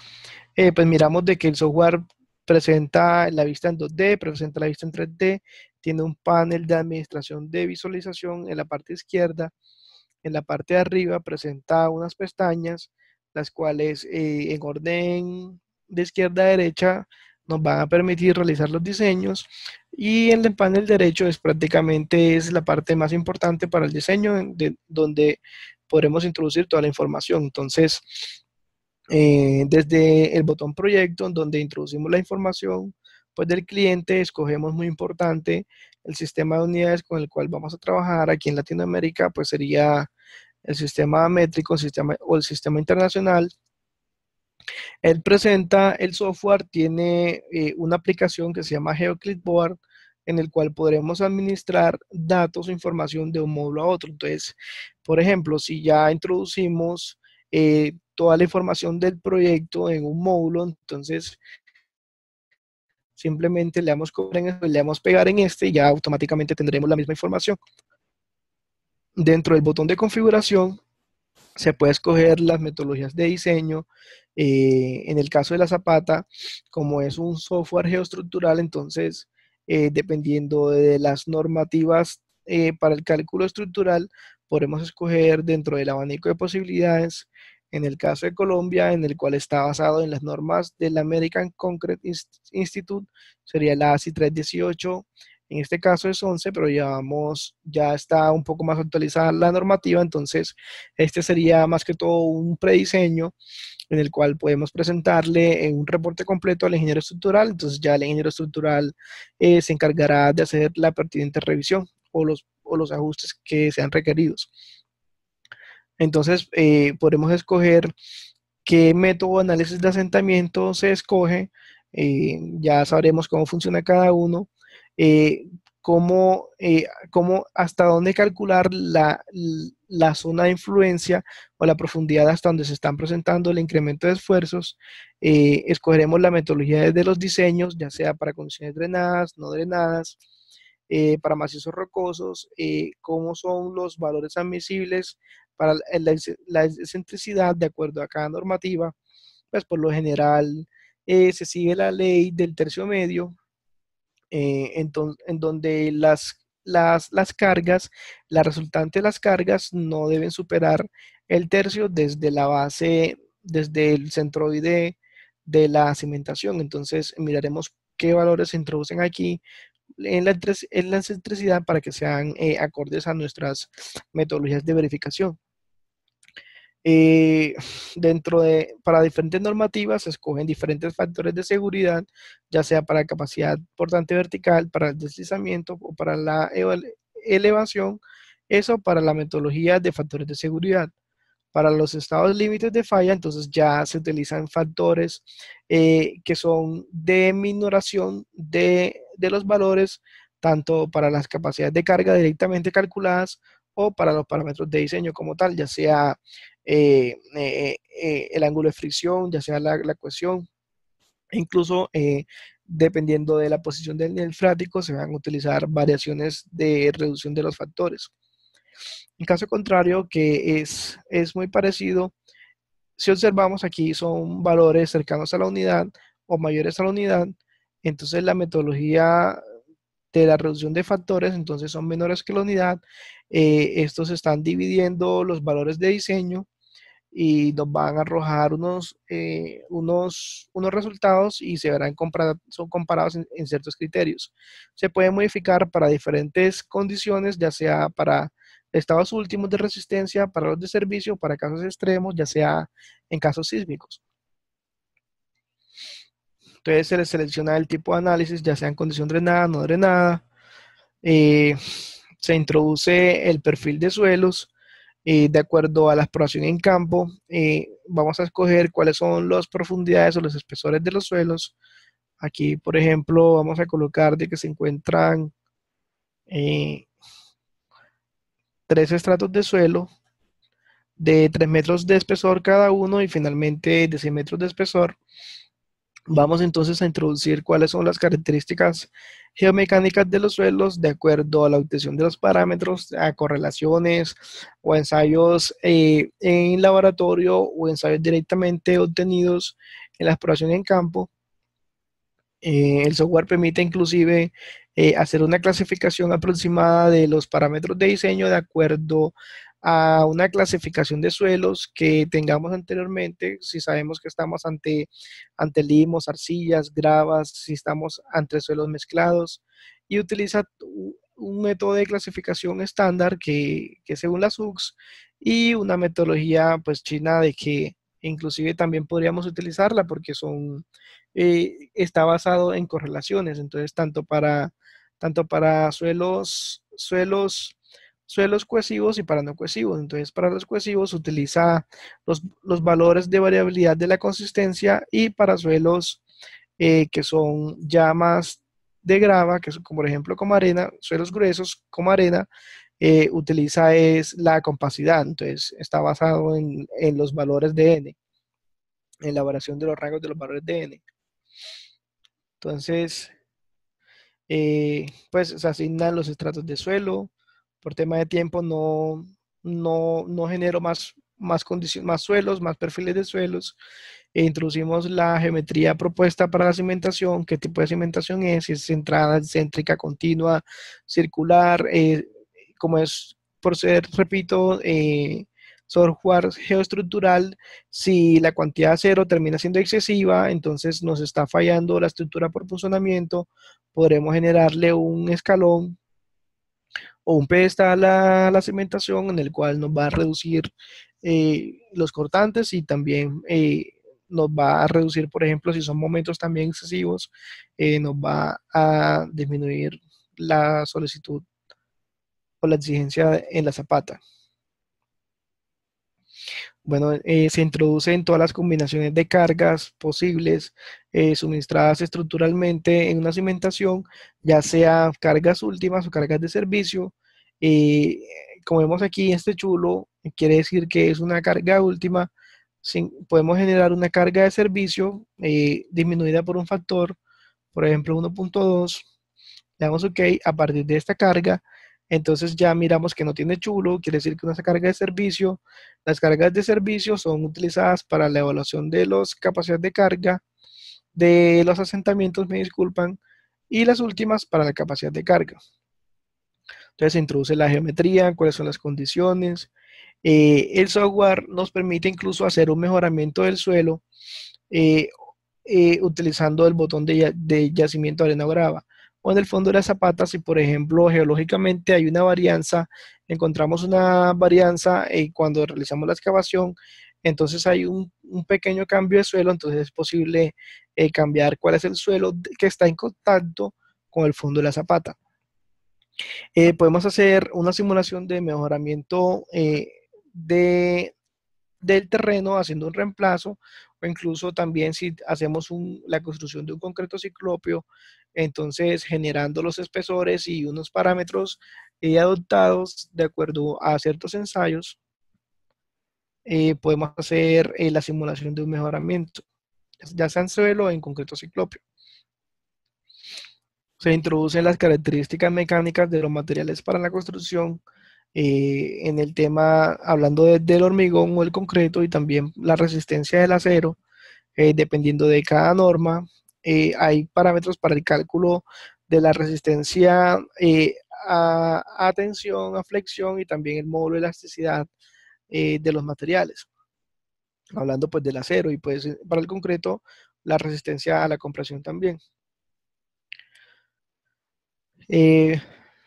pues miramos de que el software presenta la vista en 2D, presenta la vista en 3D, tiene un panel de administración de visualización en la parte izquierda, en la parte de arriba presenta unas pestañas, las cuales en orden de izquierda a derecha nos van a permitir realizar los diseños, y en el panel derecho es prácticamente es la parte más importante para el diseño, donde podremos introducir toda la información. Entonces, desde el botón proyecto, en donde introducimos la información pues, del cliente, escogemos, muy importante, el sistema de unidades con el cual vamos a trabajar. Aquí en Latinoamérica pues sería el sistema métrico, o el sistema internacional. Él presenta el software, tiene una aplicación que se llama GeoClipboard, en el cual podremos administrar datos o información de un módulo a otro. Entonces, por ejemplo, si ya introducimos toda la información del proyecto en un módulo, entonces simplemente le damos copiar en este, le damos pegar en este, y ya automáticamente tendremos la misma información. Dentro del botón de configuración se puede escoger las metodologías de diseño. En el caso de la Zapata, como es un software geoestructural, entonces, dependiendo de las normativas para el cálculo estructural, podemos escoger dentro del abanico de posibilidades. En el caso de Colombia, en el cual está basado en las normas del American Concrete Institute, sería la ASI 318. En este caso es 11, pero ya está un poco más actualizada la normativa. Entonces este sería más que todo un prediseño en el cual podemos presentarle un reporte completo al ingeniero estructural. Entonces ya el ingeniero estructural se encargará de hacer la pertinente revisión o los ajustes que sean requeridos. Entonces podemos escoger qué método de análisis de asentamiento se escoge. Ya sabremos cómo funciona cada uno. eh, cómo hasta dónde calcular la zona de influencia o la profundidad hasta donde se están presentando el incremento de esfuerzos. Escogeremos la metodología de los diseños, ya sea para condiciones drenadas, no drenadas, para macizos rocosos, cómo son los valores admisibles para la excentricidad de acuerdo a cada normativa. Pues por lo general se sigue la ley del tercio medio, en donde las cargas, la resultante de las cargas no deben superar el tercio desde la base, desde el centroide de la cimentación. Entonces miraremos qué valores se introducen aquí en la excentricidad para que sean acordes a nuestras metodologías de verificación. Eh, para diferentes normativas se escogen diferentes factores de seguridad, ya sea para capacidad portante vertical, para el deslizamiento o para la elevación, eso para la metodología de factores de seguridad. Para los estados límites de falla, entonces ya se utilizan factores que son de minoración de los valores, tanto para las capacidades de carga directamente calculadas o para los parámetros de diseño como tal, ya sea el ángulo de fricción, ya sea la cohesión, e incluso dependiendo de la posición del nivel freático, se van a utilizar variaciones de reducción de los factores. En caso contrario, que es muy parecido, si observamos aquí son valores cercanos a la unidad o mayores a la unidad, entonces la metodología de la reducción de factores, entonces son menores que la unidad. Estos están dividiendo los valores de diseño y nos van a arrojar unos resultados, y son comparados en ciertos criterios. Se puede modificar para diferentes condiciones, ya sea para estados últimos de resistencia, para los de servicio, para casos extremos, ya sea en casos sísmicos. Entonces se les selecciona el tipo de análisis, ya sea en condición drenada, no drenada. Se introduce el perfil de suelos, De acuerdo a la exploración en campo, vamos a escoger cuáles son las profundidades o los espesores de los suelos. Aquí, por ejemplo, vamos a colocar de que se encuentran eh, 3 estratos de suelo de 3 metros de espesor cada uno y finalmente de 6 metros de espesor. Vamos entonces a introducir cuáles son las características geomecánicas de los suelos de acuerdo a la obtención de los parámetros, a correlaciones o ensayos en laboratorio o ensayos directamente obtenidos en la exploración en campo. El software permite inclusive hacer una clasificación aproximada de los parámetros de diseño de acuerdo a una clasificación de suelos que tengamos anteriormente, si sabemos que estamos ante limos, arcillas, gravas, si estamos ante suelos mezclados, y utiliza un método de clasificación estándar que según la SUCS y una metodología pues china de que inclusive también podríamos utilizarla porque está basado en correlaciones, entonces tanto para suelos cohesivos y para no cohesivos. Entonces, para los cohesivos utiliza los valores de variabilidad de la consistencia y para suelos que son ya más de grava, que son como por ejemplo como arena, suelos gruesos como arena, utiliza es la compacidad. Entonces, está basado en los valores de N, en la variación de los rangos de los valores de N. Entonces, pues se asignan los estratos de suelo. Por tema de tiempo no genero más suelos, más perfiles de suelos. Introducimos la geometría propuesta para la cimentación, qué tipo de cimentación es, si es centrada, céntrica, continua, circular, como es por ser, repito, software geoestructural, si la cuantía de acero termina siendo excesiva, entonces nos está fallando la estructura por funcionamiento, podremos generarle un escalón o un pedestal a la cimentación en el cual nos va a reducir los cortantes y también nos va a reducir, por ejemplo, si son momentos también excesivos, nos va a disminuir la solicitud o la exigencia en la zapata. Bueno, se introducen todas las combinaciones de cargas posibles suministradas estructuralmente en una cimentación, ya sea cargas últimas o cargas de servicio. Eh, Como vemos aquí, este chulo quiere decir que es una carga última. Podemos generar una carga de servicio disminuida por un factor, por ejemplo 1.2. Le damos OK a partir de esta carga. Entonces ya miramos que no tiene chulo, quiere decir que no es carga de servicio. Las cargas de servicio son utilizadas para la evaluación de las capacidades de carga de los asentamientos, me disculpan, y las últimas para la capacidad de carga. Entonces se introduce la geometría, cuáles son las condiciones. El software nos permite incluso hacer un mejoramiento del suelo eh, utilizando el botón de yacimiento de arena o grava. O en el fondo de la zapata, si por ejemplo geológicamente hay una varianza, encontramos una varianza cuando realizamos la excavación, entonces hay un pequeño cambio de suelo, entonces es posible cambiar cuál es el suelo que está en contacto con el fondo de la zapata. Podemos hacer una simulación de mejoramiento del terreno haciendo un reemplazo o incluso también si hacemos la construcción de un concreto ciclopio, entonces generando los espesores y unos parámetros adoptados de acuerdo a ciertos ensayos, podemos hacer la simulación de un mejoramiento, ya sea en suelo o en concreto ciclopio. Se introducen las características mecánicas de los materiales para la construcción, en el tema, hablando del hormigón o el concreto y también la resistencia del acero, dependiendo de cada norma. Hay parámetros para el cálculo de la resistencia a tensión, a flexión y también el módulo de elasticidad de los materiales. Hablando pues del acero y pues para el concreto, la resistencia a la compresión también. Eh,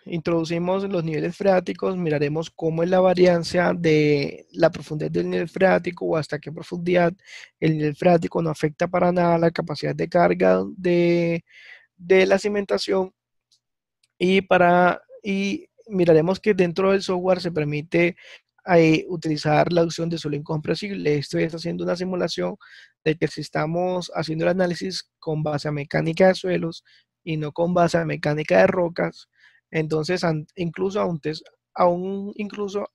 Introducimos los niveles freáticos, miraremos cómo es la variancia de la profundidad del nivel freático o hasta qué profundidad el nivel freático no afecta para nada la capacidad de carga de la cimentación y miraremos que dentro del software se permite utilizar la opción de suelo incompresible. Esto es haciendo una simulación de que si estamos haciendo el análisis con base a mecánica de suelos y no con base a mecánica de rocas, entonces incluso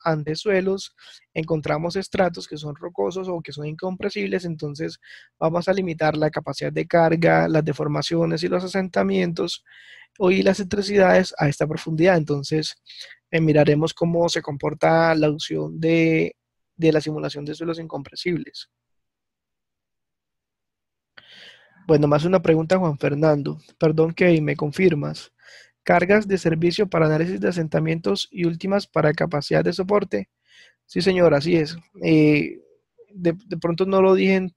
ante suelos encontramos estratos que son rocosos o que son incompresibles, entonces vamos a limitar la capacidad de carga, las deformaciones y los asentamientos y las excentricidades a esta profundidad. Entonces, miraremos cómo se comporta la opción de la simulación de suelos incompresibles. Bueno, más una pregunta, Juan Fernando. Perdón, que me confirmas. ¿Cargas de servicio para análisis de asentamientos y últimas para capacidad de soporte? Sí, señor, así es. De pronto no lo dije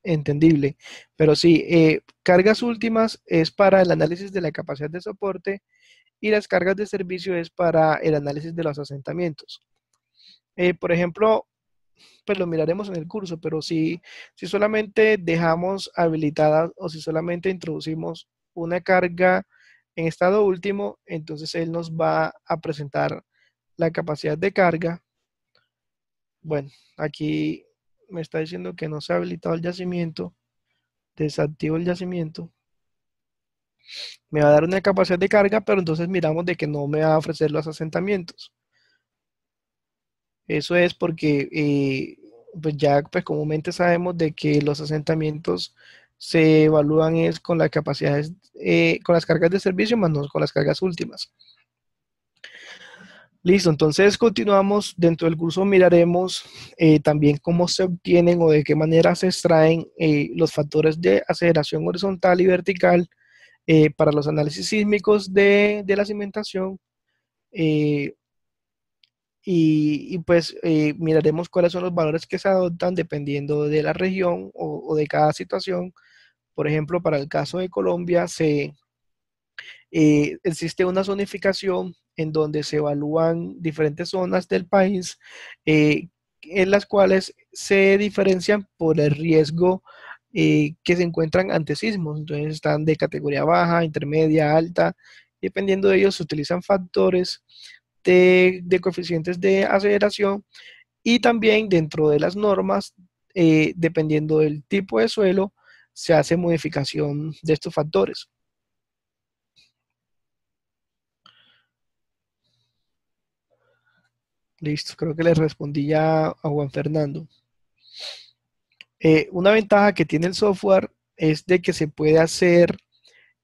entendible, pero sí, cargas últimas es para el análisis de la capacidad de soporte y las cargas de servicio es para el análisis de los asentamientos. Por ejemplo, pues lo miraremos en el curso, pero si solamente dejamos habilitada o si solamente introducimos una carga en estado último, entonces él nos va a presentar la capacidad de carga. Bueno, aquí me está diciendo que no se ha habilitado el yacimiento. Desactivo el yacimiento. Me va a dar una capacidad de carga, pero entonces miramos de que no me va a ofrecer los asentamientos. Eso es porque pues ya pues comúnmente sabemos de que los asentamientos se evalúan es con las capacidades, con las cargas de servicio, más no con las cargas últimas. Listo, entonces continuamos. Dentro del curso miraremos también cómo se obtienen o de qué manera se extraen los factores de aceleración horizontal y vertical para los análisis sísmicos de la cimentación. eh, pues miraremos cuáles son los valores que se adoptan dependiendo de la región o de cada situación. Por ejemplo, para el caso de Colombia existe una zonificación en donde se evalúan diferentes zonas del país en las cuales se diferencian por el riesgo que se encuentran ante sismos. Entonces están de categoría baja, intermedia, alta. Dependiendo de ellos se utilizan factores de coeficientes de aceleración y también dentro de las normas, dependiendo del tipo de suelo, se hace modificación de estos factores. Listo, creo que le respondí ya a Juan Fernando. Una ventaja que tiene el software es de que se puede hacer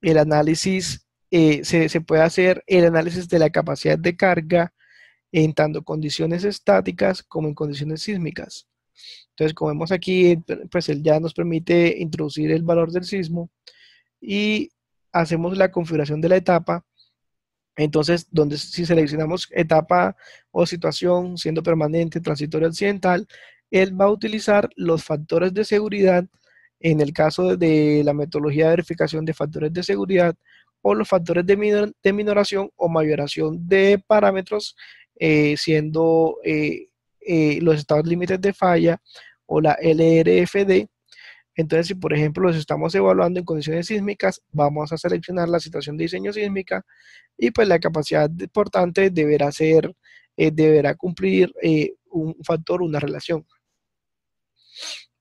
el análisis, se puede hacer el análisis de la capacidad de carga en tanto condiciones estáticas como en condiciones sísmicas. Entonces, como vemos aquí, pues él ya nos permite introducir el valor del sismo y hacemos la configuración de la etapa. Entonces, donde si seleccionamos etapa o situación siendo permanente, transitorio accidental, él va a utilizar los factores de seguridad en el caso de la metodología de verificación de factores de seguridad o los factores de minoración o mayoración de parámetros, siendo los estados límites de falla o la LRFD. Entonces, si por ejemplo los estamos evaluando en condiciones sísmicas, vamos a seleccionar la situación de diseño sísmica y pues la capacidad portante deberá cumplir un factor, una relación.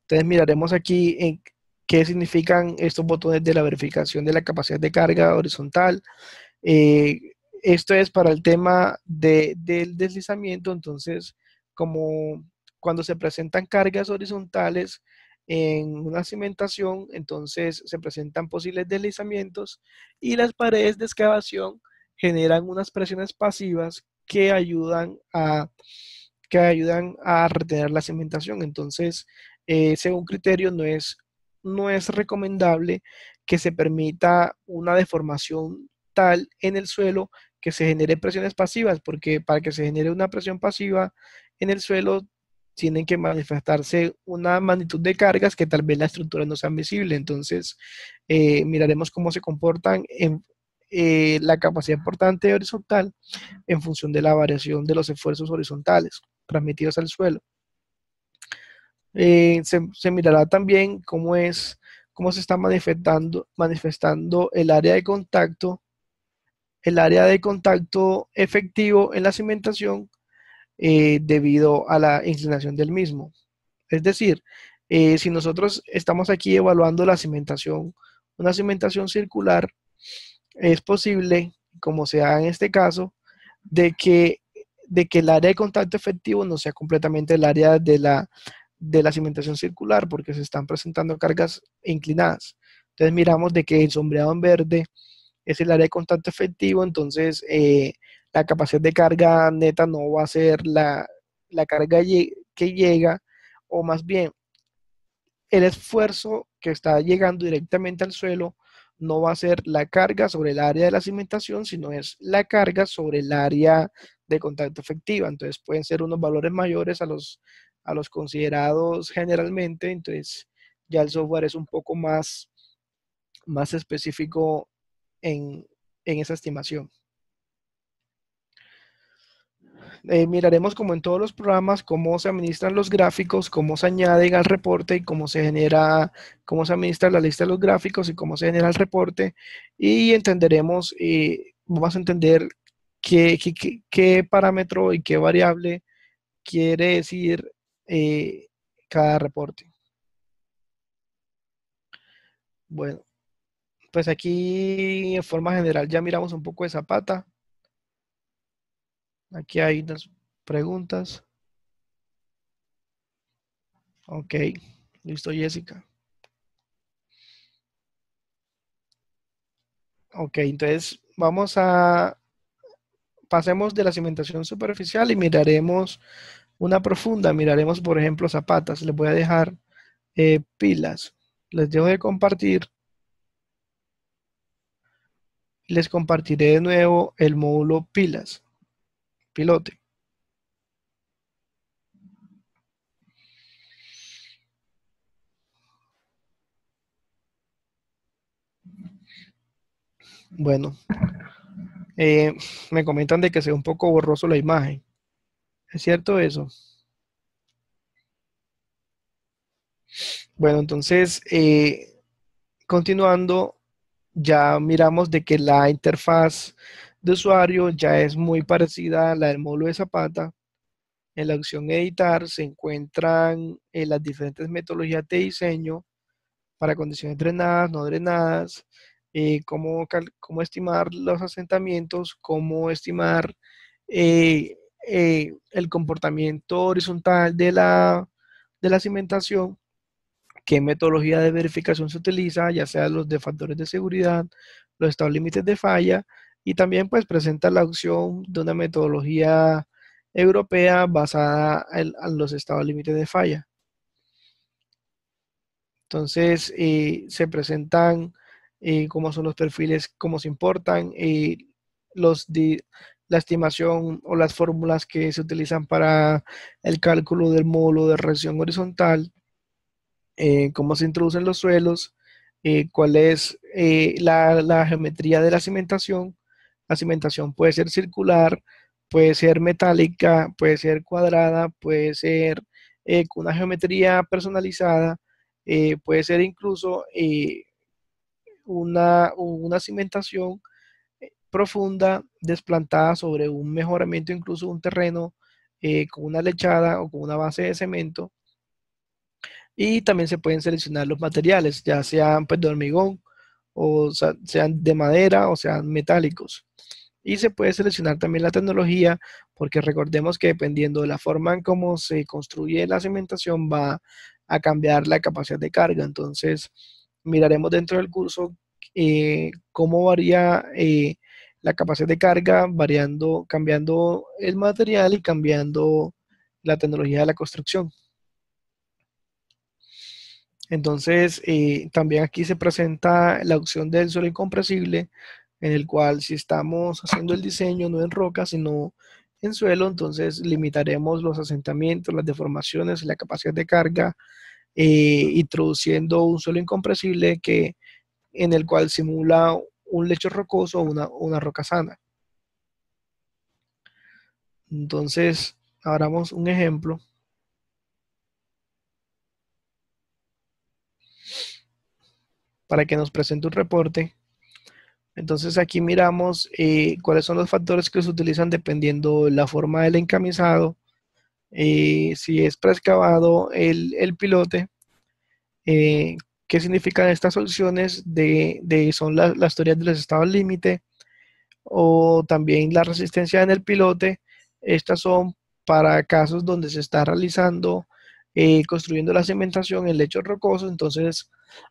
Entonces miraremos aquí en qué significan estos botones de la verificación de la capacidad de carga horizontal. Eh, Esto es para el tema del deslizamiento. Entonces, como cuando se presentan cargas horizontales en una cimentación, entonces se presentan posibles deslizamientos y las paredes de excavación generan unas presiones pasivas que ayudan a retener la cimentación. Entonces, según criterio, no es recomendable que se permita una deformación tal en el suelo que se genere presiones pasivas, porque para que se genere una presión pasiva en el suelo tienen que manifestarse una magnitud de cargas que tal vez la estructura no sea visible. Entonces, miraremos cómo se comportan en la capacidad portante horizontal en función de la variación de los esfuerzos horizontales transmitidos al suelo. Se mirará también cómo se está manifestando el área de contacto efectivo en la cimentación debido a la inclinación del mismo. Es decir, si nosotros estamos aquí evaluando la cimentación, una cimentación circular, es posible, como se da en este caso, de que, de que el área de contacto efectivo no sea completamente el área de la cimentación circular, porque se están presentando cargas inclinadas. Entonces miramos de que el sombreado en verde es el área de contacto efectivo, entonces la capacidad de carga neta no va a ser la carga que llega, o más bien el esfuerzo que está llegando directamente al suelo no va a ser la carga sobre el área de la cimentación, sino es la carga sobre el área de contacto efectiva. Entonces pueden ser unos valores mayores a los considerados generalmente. Entonces ya el software es un poco más específico en esa estimación. Miraremos como en todos los programas cómo se administran los gráficos, cómo se añaden al reporte y cómo se genera, cómo se administra la lista de los gráficos y cómo se genera el reporte, y entenderemos, vamos a entender qué parámetro y qué variable quiere decir cada reporte. Bueno, pues aquí en forma general ya miramos un poco de Zapata. Aquí hay unas preguntas. Ok, listo, Jessica. Ok, entonces pasemos de la cimentación superficial y miraremos una profunda. Miraremos, por ejemplo, zapatas. Les voy a dejar pilas. Les dejo de compartir. Les compartiré de nuevo el módulo pilas, pilote. Bueno, me comentan de que se ve un poco borroso la imagen. ¿Es cierto eso? Bueno, entonces, continuando, ya miramos de que la interfaz de usuario ya es muy parecida a la del módulo de Zapata. En la opción editar se encuentran las diferentes metodologías de diseño para condiciones drenadas, no drenadas, cómo estimar los asentamientos, cómo estimar el comportamiento horizontal de la cimentación, qué metodología de verificación se utiliza, ya sea los de factores de seguridad, los estados límites de falla, y también pues presenta la opción de una metodología europea basada en los estados límites de falla. Entonces se presentan cómo son los perfiles, cómo se importan, la estimación o las fórmulas que se utilizan para el cálculo del módulo de recesión horizontal, cómo se introducen los suelos, cuál es la geometría de la cimentación. La cimentación puede ser circular, puede ser metálica, puede ser cuadrada, puede ser con una geometría personalizada, puede ser incluso una cimentación profunda, desplantada sobre un mejoramiento, incluso un terreno con una lechada o con una base de cemento. Y también se pueden seleccionar los materiales, ya sean pues, de hormigón, o sean de madera o sean metálicos. Y se puede seleccionar también la tecnología, porque recordemos que dependiendo de la forma en cómo se construye la cimentación va a cambiar la capacidad de carga. Entonces, miraremos dentro del curso cómo varía la capacidad de carga, cambiando el material y cambiando la tecnología de la construcción. Entonces, también aquí se presenta la opción del suelo incompresible, en el cual si estamos haciendo el diseño no en roca, sino en suelo, entonces limitaremos los asentamientos, las deformaciones, la capacidad de carga, introduciendo un suelo incompresible en el cual simula un lecho rocoso o una roca sana. Entonces, ahora vamos un ejemplo para que nos presente un reporte. Entonces aquí miramos cuáles son los factores que se utilizan dependiendo de la forma del encamisado, Si es preexcavado el pilote, ¿qué significan estas soluciones? Son las teorías de los estados límite o también la resistencia en el pilote. Estas son para casos donde se está realizando, construyendo la cimentación en lechos rocosos. Entonces,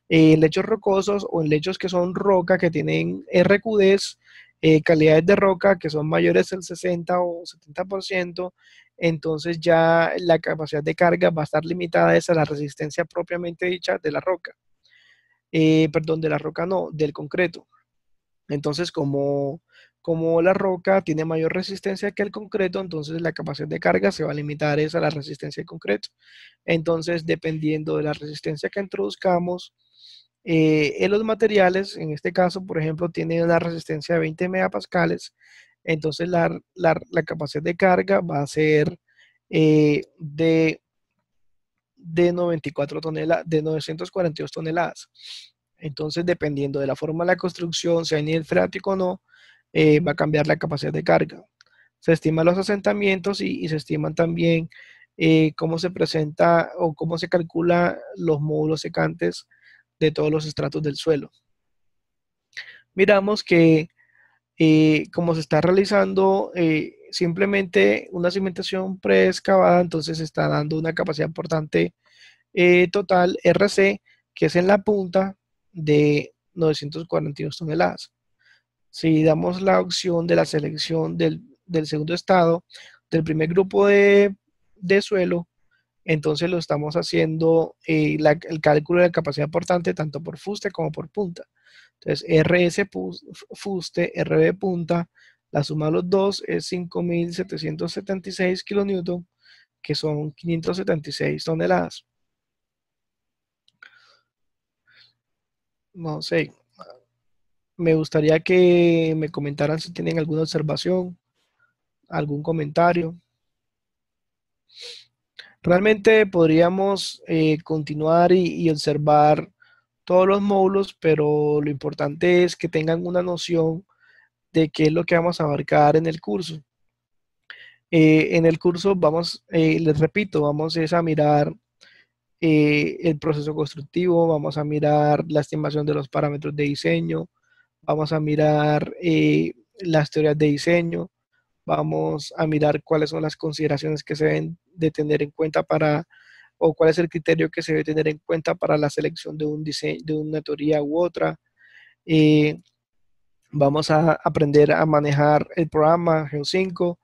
en lechos rocosos o en lechos que son roca, que tienen RQDs, calidades de roca que son mayores del 60 o 70%, entonces ya la capacidad de carga va a estar limitada a la resistencia propiamente dicha de la roca. Perdón, de la roca no, del concreto. Entonces, como la roca tiene mayor resistencia que el concreto, entonces la capacidad de carga se va a limitar a la resistencia del concreto. Entonces, dependiendo de la resistencia que introduzcamos en los materiales, en este caso, por ejemplo, tiene una resistencia de 20 megapascales, entonces la capacidad de carga va a ser de 94 toneladas, de 942 toneladas. Entonces, dependiendo de la forma de la construcción, sea nivel freático o no, va a cambiar la capacidad de carga. Se estiman los asentamientos y se estiman también cómo se presenta o cómo se calcula los módulos secantes de todos los estratos del suelo. Miramos que como se está realizando simplemente una cimentación preexcavada, entonces se está dando una capacidad importante total RC, que es en la punta de 942 toneladas. Si damos la opción de la selección del segundo estado, del primer grupo de suelo, entonces lo estamos haciendo el cálculo de la capacidad portante tanto por fuste como por punta. Entonces, RS fuste, RB punta, la suma de los dos es 5.776 kilonewton, que son 576 toneladas. No sé, me gustaría que me comentaran si tienen alguna observación, algún comentario. Realmente podríamos continuar y observar todos los módulos, pero lo importante es que tengan una noción de qué es lo que vamos a abarcar en el curso. En el curso vamos, les repito, vamos a mirar el proceso constructivo, vamos a mirar la estimación de los parámetros de diseño, vamos a mirar las teorías de diseño, vamos a mirar cuáles son las consideraciones que se deben de tener en cuenta o cuál es el criterio que se debe tener en cuenta para la selección de un diseño, de una teoría u otra. Eh, Vamos a aprender a manejar el programa Geo5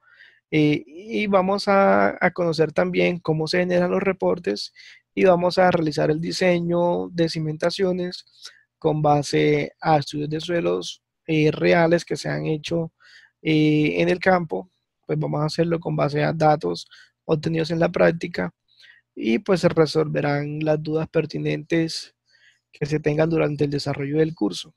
y vamos a conocer también cómo se generan los reportes y vamos a realizar el diseño de cimentaciones con base a estudios de suelos reales que se han hecho en el campo. Pues vamos a hacerlo con base a datos obtenidos en la práctica y pues se resolverán las dudas pertinentes que se tengan durante el desarrollo del curso.